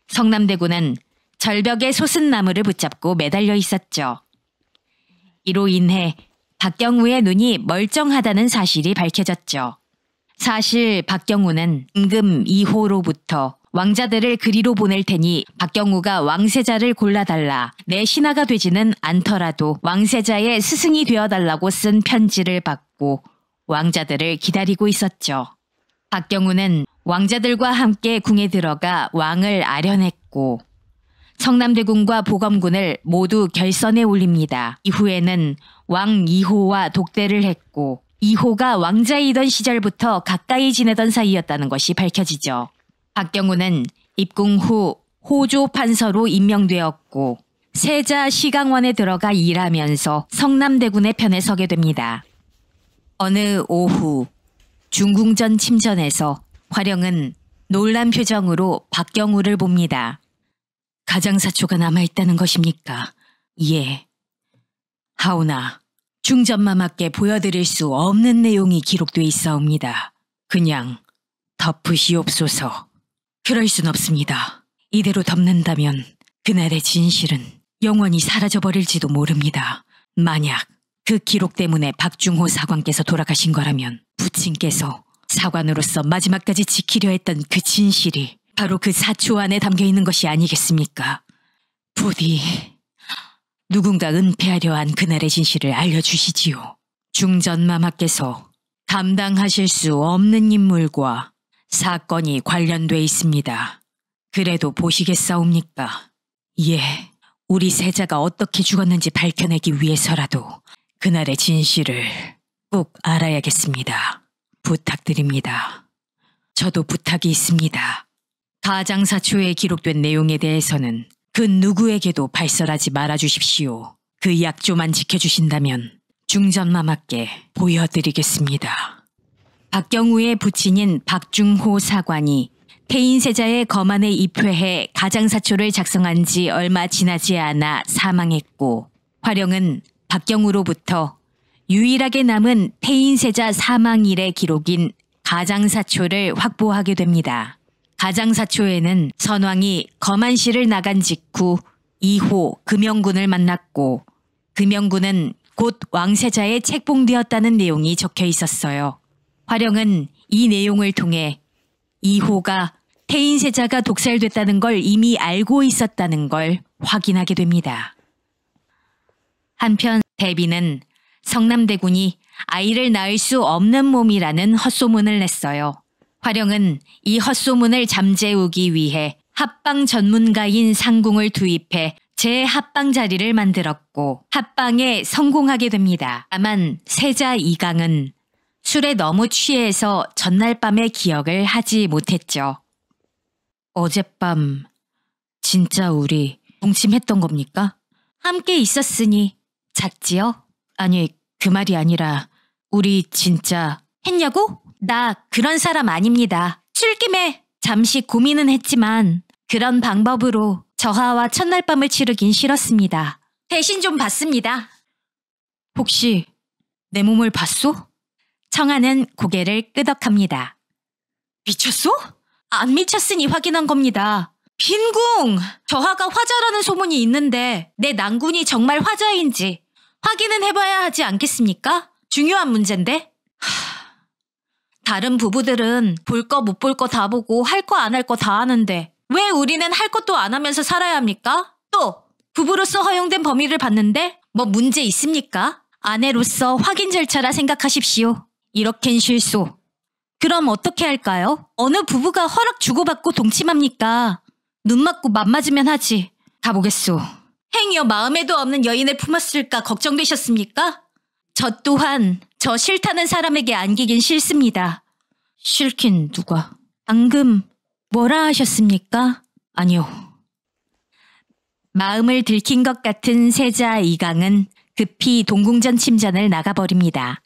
성남대군은 절벽에 솟은 나무를 붙잡고 매달려 있었죠. 이로 인해 박경우의 눈이 멀쩡하다는 사실이 밝혀졌죠. 사실 박경우는 임금 2호로부터 왕자들을 그리로 보낼 테니 박경우가 왕세자를 골라달라. 내 신하가 되지는 않더라도 왕세자의 스승이 되어달라고 쓴 편지를 받고 왕자들을 기다리고 있었죠. 박경우는 왕자들과 함께 궁에 들어가 왕을 아련했고 성남대군과 보검군을 모두 결선에 올립니다. 이후에는 왕 2호와 독대를 했고 2호가 왕자이던 시절부터 가까이 지내던 사이였다는 것이 밝혀지죠. 박경우는 입궁 후 호조 판서로 임명되었고 세자 시강원에 들어가 일하면서 성남대군의 편에 서게 됩니다. 어느 오후 중궁전 침전에서 화령은 놀란 표정으로 박경우를 봅니다. 가장사초가 남아있다는 것입니까? 예. 하오나 중전마마께 보여드릴 수 없는 내용이 기록돼 있사옵니다. 그냥 덮으시옵소서. 그럴 순 없습니다. 이대로 덮는다면 그날의 진실은 영원히 사라져버릴지도 모릅니다. 만약 그 기록 때문에 박중호 사관께서 돌아가신 거라면 부친께서 사관으로서 마지막까지 지키려 했던 그 진실이 바로 그 사초 안에 담겨있는 것이 아니겠습니까? 부디 누군가 은폐하려 한 그날의 진실을 알려주시지요. 중전마마께서 감당하실 수 없는 인물과 사건이 관련돼 있습니다. 그래도 보시겠사옵니까? 예, 우리 세자가 어떻게 죽었는지 밝혀내기 위해서라도 그날의 진실을 꼭 알아야겠습니다. 부탁드립니다. 저도 부탁이 있습니다. 가장사초에 기록된 내용에 대해서는 그 누구에게도 발설하지 말아주십시오. 그 약조만 지켜주신다면 중전마마께 보여드리겠습니다. 박경우의 부친인 박중호 사관이 태인세자의 거만에 입회해 가장사초를 작성한 지 얼마 지나지 않아 사망했고 화령은 박경우로부터 유일하게 남은 태인세자 사망일의 기록인 가장사초를 확보하게 됩니다. 가장사초에는 선왕이 거만시를 나간 직후 2호 금영군을 만났고 금영군은 곧 왕세자에 책봉되었다는 내용이 적혀 있었어요. 화령은 이 내용을 통해 2호가 태인세자가 독살됐다는 걸 이미 알고 있었다는 걸 확인하게 됩니다. 한편 대비는 성남대군이 아이를 낳을 수 없는 몸이라는 헛소문을 냈어요. 화령은 이 헛소문을 잠재우기 위해 합방 전문가인 상궁을 투입해 재합방 자리를 만들었고 합방에 성공하게 됩니다. 다만 세자 이강은 술에 너무 취해서 전날 밤의 기억을 하지 못했죠. 어젯밤 진짜 우리 동침했던 겁니까? 함께 있었으니 잤지요? 아니 그 말이 아니라 우리 진짜 했냐고? 나 그런 사람 아닙니다. 술김에 잠시 고민은 했지만 그런 방법으로 저하와 첫날 밤을 치르긴 싫었습니다. 대신 좀 봤습니다. 혹시 내 몸을 봤소? 청하는 고개를 끄덕합니다. 미쳤소? 안 미쳤으니 확인한 겁니다. 빈궁! 저하가 화자라는 소문이 있는데 내 난군이 정말 화자인지 확인은 해봐야 하지 않겠습니까? 중요한 문제인데? 다른 부부들은 볼 거 못 볼 거 다 보고 할 거 안 할 거 다 하는데 왜 우리는 할 것도 안 하면서 살아야 합니까? 또 부부로서 허용된 범위를 봤는데 뭐 문제 있습니까? 아내로서 확인 절차라 생각하십시오. 이렇겐 실소. 그럼 어떻게 할까요? 어느 부부가 허락 주고받고 동침합니까? 눈 맞고 맘 맞으면 하지. 가보겠소. 행여 마음에도 없는 여인을 품었을까 걱정되셨습니까? 저 또한 저 싫다는 사람에게 안기긴 싫습니다. 싫긴 누가? 방금 뭐라 하셨습니까? 아니요. 마음을 들킨 것 같은 세자 이강은 급히 동궁전 침전을 나가버립니다.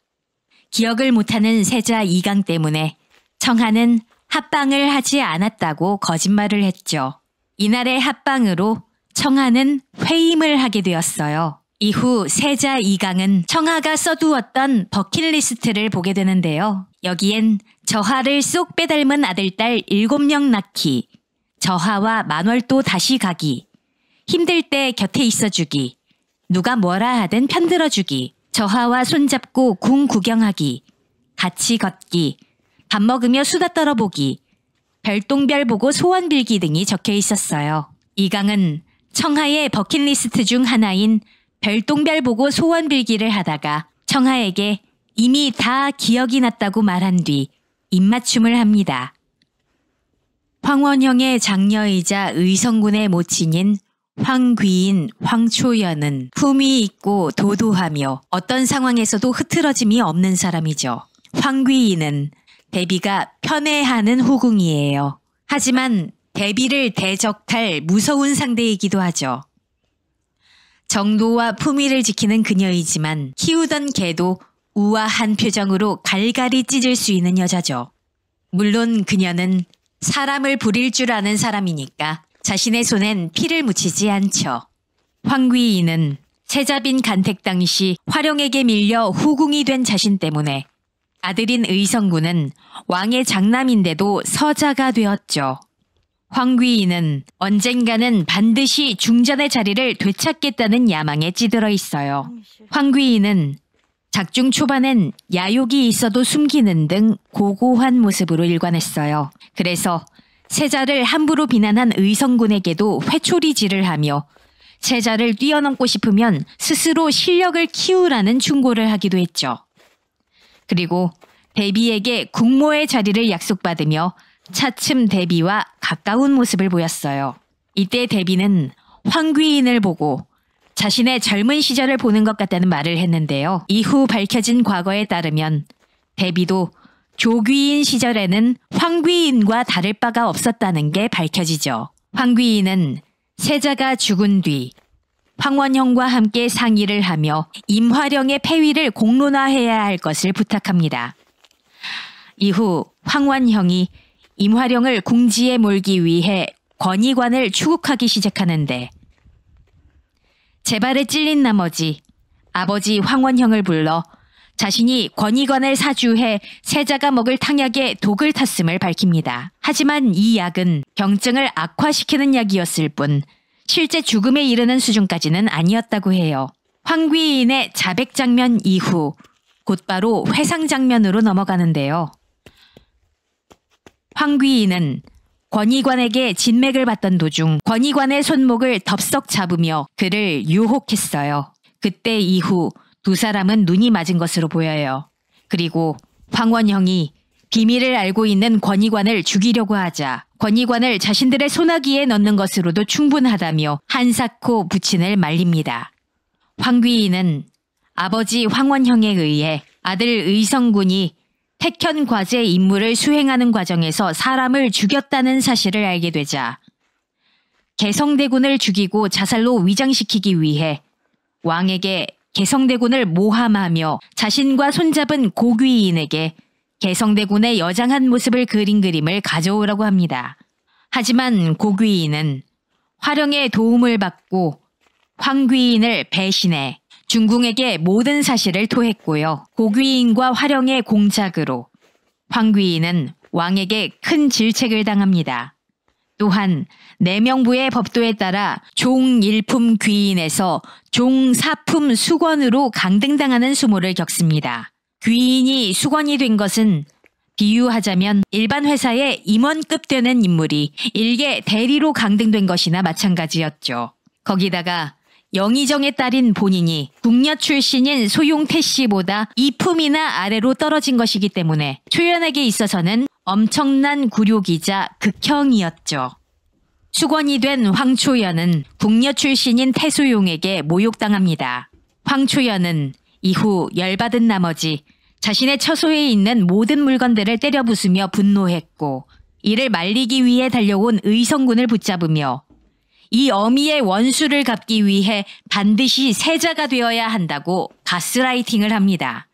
기억을 못하는 세자 이강 때문에 청하는 합방을 하지 않았다고 거짓말을 했죠. 이날의 합방으로 청하는 회임을 하게 되었어요. 이후 세자 이강은 청하가 써두었던 버킷리스트를 보게 되는데요. 여기엔 저하를 쏙 빼닮은 아들딸 7명 낳기, 저하와 만월도 다시 가기, 힘들 때 곁에 있어주기, 누가 뭐라 하든 편들어주기, 저하와 손잡고 궁 구경하기, 같이 걷기, 밥 먹으며 수다 떨어보기, 별똥별 보고 소원 빌기 등이 적혀 있었어요. 이강은 청하의 버킷리스트 중 하나인 별똥별 보고 소원 빌기를 하다가 청하에게 이미 다 기억이 났다고 말한 뒤 입맞춤을 합니다. 황원형의 장녀이자 의성군의 모친인 황귀인 황초연은 품위 있고 도도하며 어떤 상황에서도 흐트러짐이 없는 사람이죠. 황귀인은 대비가 편애하는 후궁이에요. 하지만 대비를 대적할 무서운 상대이기도 하죠. 정도와 품위를 지키는 그녀이지만 키우던 개도 우아한 표정으로 갈갈이 찢을 수 있는 여자죠. 물론 그녀는 사람을 부릴 줄 아는 사람이니까 자신의 손엔 피를 묻히지 않죠. 황귀인은 세자빈 간택 당시 화령에게 밀려 후궁이 된 자신 때문에 아들인 의성군은 왕의 장남인데도 서자가 되었죠. 황귀인은 언젠가는 반드시 중전의 자리를 되찾겠다는 야망에 찌들어 있어요. 황귀인은 작중 초반엔 야욕이 있어도 숨기는 등 고고한 모습으로 일관했어요. 그래서 세자를 함부로 비난한 의성군에게도 회초리질을 하며 세자를 뛰어넘고 싶으면 스스로 실력을 키우라는 충고를 하기도 했죠. 그리고 대비에게 국모의 자리를 약속받으며 차츰 대비와 가까운 모습을 보였어요. 이때 대비는 황귀인을 보고 자신의 젊은 시절을 보는 것 같다는 말을 했는데요. 이후 밝혀진 과거에 따르면 대비도 조귀인 시절에는 황귀인과 다를 바가 없었다는 게 밝혀지죠. 황귀인은 세자가 죽은 뒤 황원형과 함께 상의를 하며 임화령의 폐위를 공론화해야 할 것을 부탁합니다. 이후 황원형이 임화령을 궁지에 몰기 위해 권위관을 추국하기 시작하는데 재발에 찔린 나머지 아버지 황원형을 불러 자신이 권익원을 사주해 세자가 먹을 탕약에 독을 탔음을 밝힙니다. 하지만 이 약은 병증을 악화시키는 약이었을 뿐 실제 죽음에 이르는 수준까지는 아니었다고 해요. 황귀인의 자백 장면 이후 곧바로 회상 장면으로 넘어가는데요. 황귀인은 권익관에게 진맥을 받던 도중 권익관의 손목을 덥석 잡으며 그를 유혹했어요. 그때 이후 두 사람은 눈이 맞은 것으로 보여요. 그리고 황원형이 비밀을 알고 있는 권익관을 죽이려고 하자 권익관을 자신들의 소나기에 넣는 것으로도 충분하다며 한사코 부친을 말립니다. 황귀인은 아버지 황원형에 의해 아들 의성군이 택현 과제 임무를 수행하는 과정에서 사람을 죽였다는 사실을 알게 되자 개성대군을 죽이고 자살로 위장시키기 위해 왕에게 개성대군을 모함하며 자신과 손잡은 고귀인에게 개성대군의 여장한 모습을 그린 그림을 가져오라고 합니다. 하지만 고귀인은 화령의 도움을 받고 황귀인을 배신해 중궁에게 모든 사실을 토했고요. 고귀인과 화령의 공작으로 황귀인은 왕에게 큰 질책을 당합니다. 또한 내명부의 법도에 따라 종일품 귀인에서 종사품 수건으로 강등당하는 수모를 겪습니다. 귀인이 수건이 된 것은 비유하자면 일반 회사의 임원급 되는 인물이 일개 대리로 강등된 것이나 마찬가지였죠. 거기다가 영의정의 딸인 본인이 궁녀 출신인 소용태 씨보다 2품이나 아래로 떨어진 것이기 때문에 초연에게 있어서는 엄청난 굴욕이자 극형이었죠. 수건이 된 황초연은 궁녀 출신인 태소용에게 모욕당합니다. 황초연은 이후 열받은 나머지 자신의 처소에 있는 모든 물건들을 때려 부수며 분노했고 이를 말리기 위해 달려온 의성군을 붙잡으며 이 어미의 원수를 갚기 위해 반드시 세자가 되어야 한다고 가스라이팅을 합니다.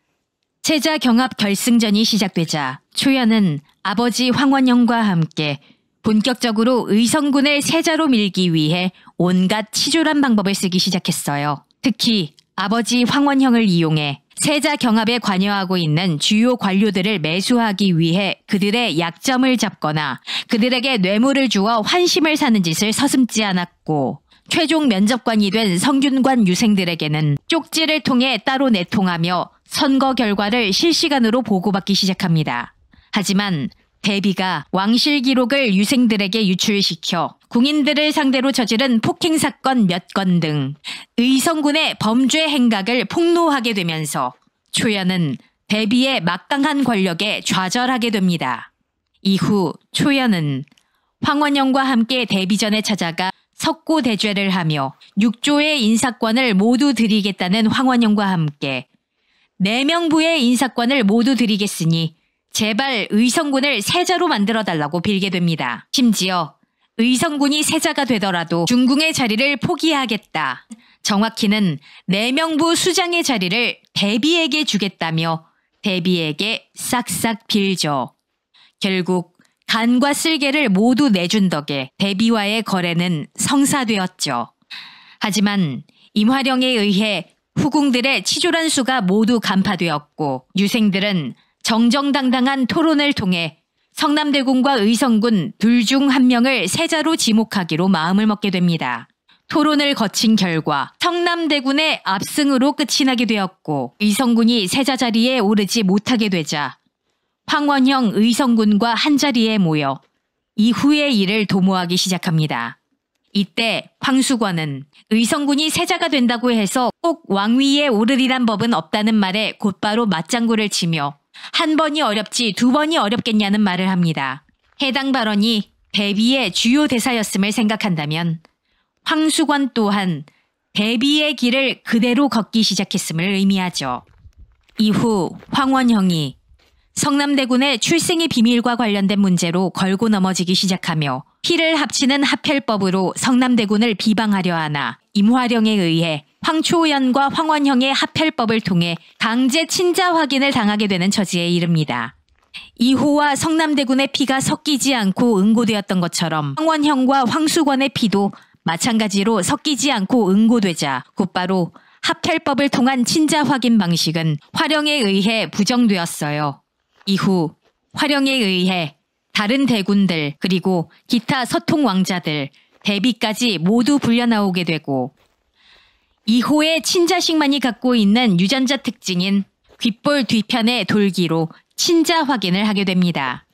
세자 경합 결승전이 시작되자 초연은 아버지 황원영과 함께 본격적으로 의성군을 세자로 밀기 위해 온갖 치졸한 방법을 쓰기 시작했어요. 특히 아버지 황원형을 이용해 세자 경합에 관여하고 있는 주요 관료들을 매수하기 위해 그들의 약점을 잡거나 그들에게 뇌물을 주어 환심을 사는 짓을 서슴지 않았고 최종 면접관이 된 성균관 유생들에게는 쪽지를 통해 따로 내통하며 선거 결과를 실시간으로 보고받기 시작합니다. 하지만 대비가 왕실 기록을 유생들에게 유출시켜 궁인들을 상대로 저지른 폭행 사건 몇 건 등 의성군의 범죄 행각을 폭로하게 되면서 초연은 대비의 막강한 권력에 좌절하게 됩니다. 이후 초연은 황원영과 함께 대비전에 찾아가 석고대죄를 하며 6조의 인사권을 모두 드리겠다는 황원영과 함께 내명부의 인사권을 모두 드리겠으니 제발 의성군을 세자로 만들어달라고 빌게 됩니다. 심지어 의성군이 세자가 되더라도 중궁의 자리를 포기하겠다. 정확히는 내명부 수장의 자리를 대비에게 주겠다며 대비에게 싹싹 빌죠. 결국 간과 쓸개를 모두 내준 덕에 대비와의 거래는 성사되었죠. 하지만 임화령에 의해 후궁들의 치졸한 수가 모두 간파되었고 유생들은 정정당당한 토론을 통해 성남대군과 의성군 둘 중 한 명을 세자로 지목하기로 마음을 먹게 됩니다. 토론을 거친 결과 성남대군의 압승으로 끝이 나게 되었고 의성군이 세자 자리에 오르지 못하게 되자 황원형 의성군과 한자리에 모여 이후의 일을 도모하기 시작합니다. 이때 황수권은 의성군이 세자가 된다고 해서 꼭 왕위에 오르리란 법은 없다는 말에 곧바로 맞장구를 치며 한 번이 어렵지 두 번이 어렵겠냐는 말을 합니다. 해당 발언이 대비의 주요 대사였음을 생각한다면 황수권 또한 대비의 길을 그대로 걷기 시작했음을 의미하죠. 이후 황원형이 성남대군의 출생의 비밀과 관련된 문제로 걸고 넘어지기 시작하며 피를 합치는 합혈법으로 성남대군을 비방하려 하나 임화령에 의해 황초연과 황원형의 합혈법을 통해 강제 친자 확인을 당하게 되는 처지에 이릅니다. 이호와 성남대군의 피가 섞이지 않고 응고되었던 것처럼 황원형과 황수권의 피도 마찬가지로 섞이지 않고 응고되자 곧바로 합혈법을 통한 친자 확인 방식은 화령에 의해 부정되었어요. 이후 화령에 의해 다른 대군들 그리고 기타 서통 왕자들, 대비까지 모두 불려나오게 되고 2호의 친자식만이 갖고 있는 유전자 특징인 귓볼 뒤편의 돌기로 친자 확인을 하게 됩니다.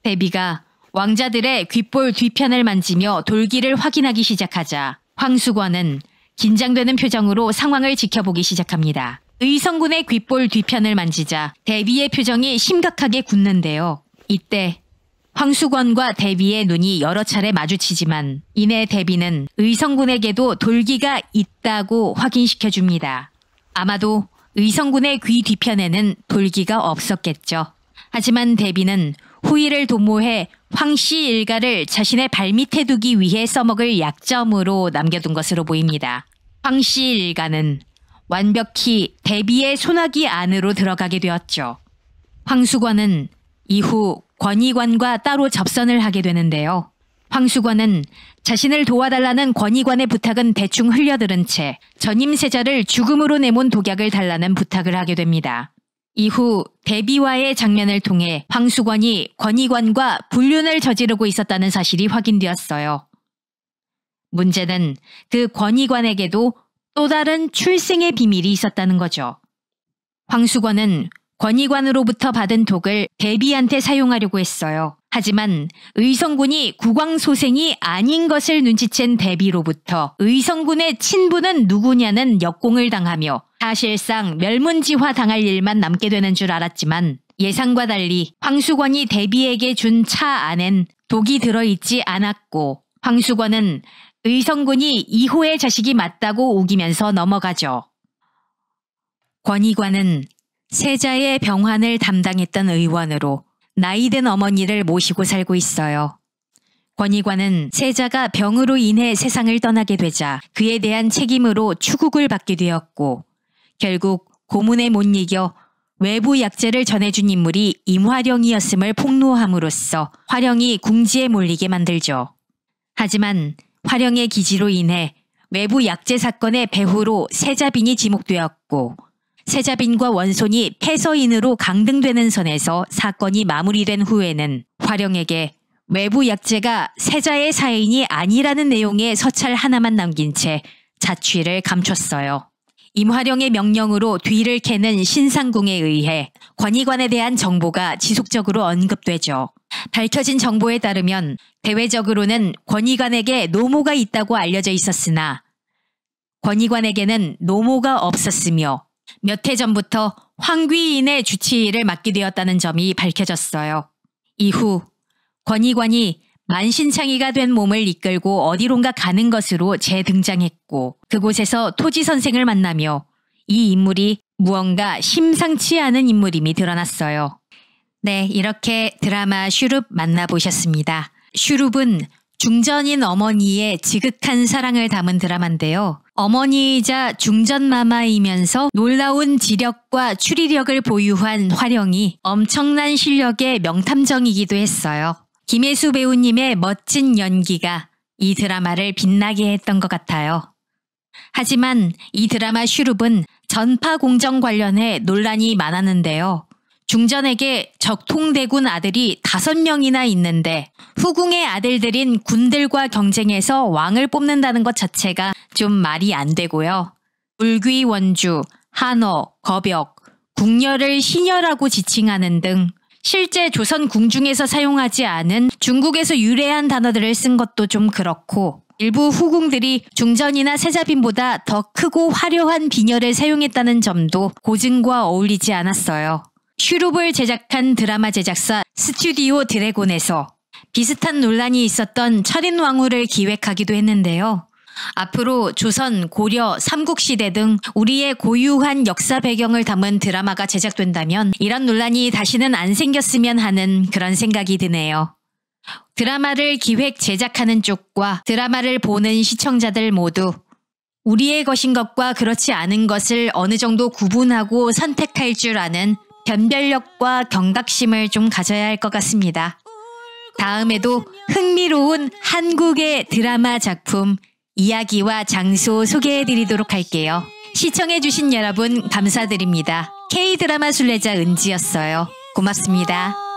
대비가 왕자들의 귓볼 뒤편을 만지며 돌기를 확인하기 시작하자 황수권은 긴장되는 표정으로 상황을 지켜보기 시작합니다. 의성군의 귓볼 뒤편을 만지자 대비의 표정이 심각하게 굳는데요. 이때 황수권과 대비의 눈이 여러 차례 마주치지만 이내 대비는 의성군에게도 돌기가 있다고 확인시켜줍니다. 아마도 의성군의 귀 뒤편에는 돌기가 없었겠죠. 하지만 대비는 후위를 도모해 황씨 일가를 자신의 발밑에 두기 위해 써먹을 약점으로 남겨둔 것으로 보입니다. 황씨 일가는 완벽히 대비의 손아귀 안으로 들어가게 되었죠. 황수권은 이후 권희관과 따로 접선을 하게 되는데요. 황수권은 자신을 도와달라는 권희관의 부탁은 대충 흘려들은 채 전임세자를 죽음으로 내몬 독약을 달라는 부탁을 하게 됩니다. 이후 대비와의 장면을 통해 황수권이 권희관과 불륜을 저지르고 있었다는 사실이 확인되었어요. 문제는 그 권희관에게도 또 다른 출생의 비밀이 있었다는 거죠. 황수권은 권희관으로부터 받은 독을 대비한테 사용하려고 했어요. 하지만 의성군이 국왕소생이 아닌 것을 눈치챈 대비로부터 의성군의 친부는 누구냐는 역공을 당하며 사실상 멸문지화 당할 일만 남게 되는 줄 알았지만 예상과 달리 황수권이 대비에게 준 차 안엔 독이 들어있지 않았고 황수권은 의성군이 2호의 자식이 맞다고 우기면서 넘어가죠. 권희관은 세자의 병환을 담당했던 의원으로 나이든 어머니를 모시고 살고 있어요. 권희관은 세자가 병으로 인해 세상을 떠나게 되자 그에 대한 책임으로 추국을 받게 되었고 결국 고문에 못 이겨 외부 약재를 전해준 인물이 임화령이었음을 폭로함으로써 화령이 궁지에 몰리게 만들죠. 하지만 화령의 기지로 인해 외부 약재 사건의 배후로 세자빈이 지목되었고 세자빈과 원손이 패서인으로 강등되는 선에서 사건이 마무리된 후에는 화령에게 외부 약재가 세자의 사인이 아니라는 내용의 서찰 하나만 남긴 채 자취를 감췄어요. 임화령의 명령으로 뒤를 캐는 신상궁에 의해 권희관에 대한 정보가 지속적으로 언급되죠. 밝혀진 정보에 따르면 대외적으로는 권희관에게 노모가 있다고 알려져 있었으나 권희관에게는 노모가 없었으며 몇 해 전부터 황귀인의 주치의를 맡게 되었다는 점이 밝혀졌어요. 이후 권희관이 만신창이가 된 몸을 이끌고 어디론가 가는 것으로 재등장했고 그곳에서 토지 선생을 만나며 이 인물이 무언가 심상치 않은 인물임이 드러났어요. 네, 이렇게 드라마 슈룹 만나보셨습니다. 슈룹은 중전인 어머니의 지극한 사랑을 담은 드라마인데요. 어머니이자 중전마마이면서 놀라운 지력과 추리력을 보유한 화령이 엄청난 실력의 명탐정이기도 했어요. 김혜수 배우님의 멋진 연기가 이 드라마를 빛나게 했던 것 같아요. 하지만 이 드라마 슈룹은 전파 공정 관련해 논란이 많았는데요. 중전에게 적통대군 아들이 5명이나 있는데 후궁의 아들들인 군들과 경쟁해서 왕을 뽑는다는 것 자체가 좀 말이 안 되고요. 울귀 원주, 한어, 거벽, 궁녀를 시녀라고 지칭하는 등 실제 조선 궁중에서 사용하지 않은 중국에서 유래한 단어들을 쓴 것도 좀 그렇고 일부 후궁들이 중전이나 세자빈보다 더 크고 화려한 비녀를 사용했다는 점도 고증과 어울리지 않았어요. 슈룹을 제작한 드라마 제작사 스튜디오 드래곤에서 비슷한 논란이 있었던 철인왕후를 기획하기도 했는데요. 앞으로 조선, 고려, 삼국시대 등 우리의 고유한 역사 배경을 담은 드라마가 제작된다면 이런 논란이 다시는 안 생겼으면 하는 그런 생각이 드네요. 드라마를 기획 제작하는 쪽과 드라마를 보는 시청자들 모두 우리의 것인 것과 그렇지 않은 것을 어느 정도 구분하고 선택할 줄 아는 변별력과 경각심을 좀 가져야 할 것 같습니다. 다음에도 흥미로운 한국의 드라마 작품 이야기와 장소 소개해드리도록 할게요. 시청해주신 여러분 감사드립니다. K드라마 순례자 은지였어요. 고맙습니다.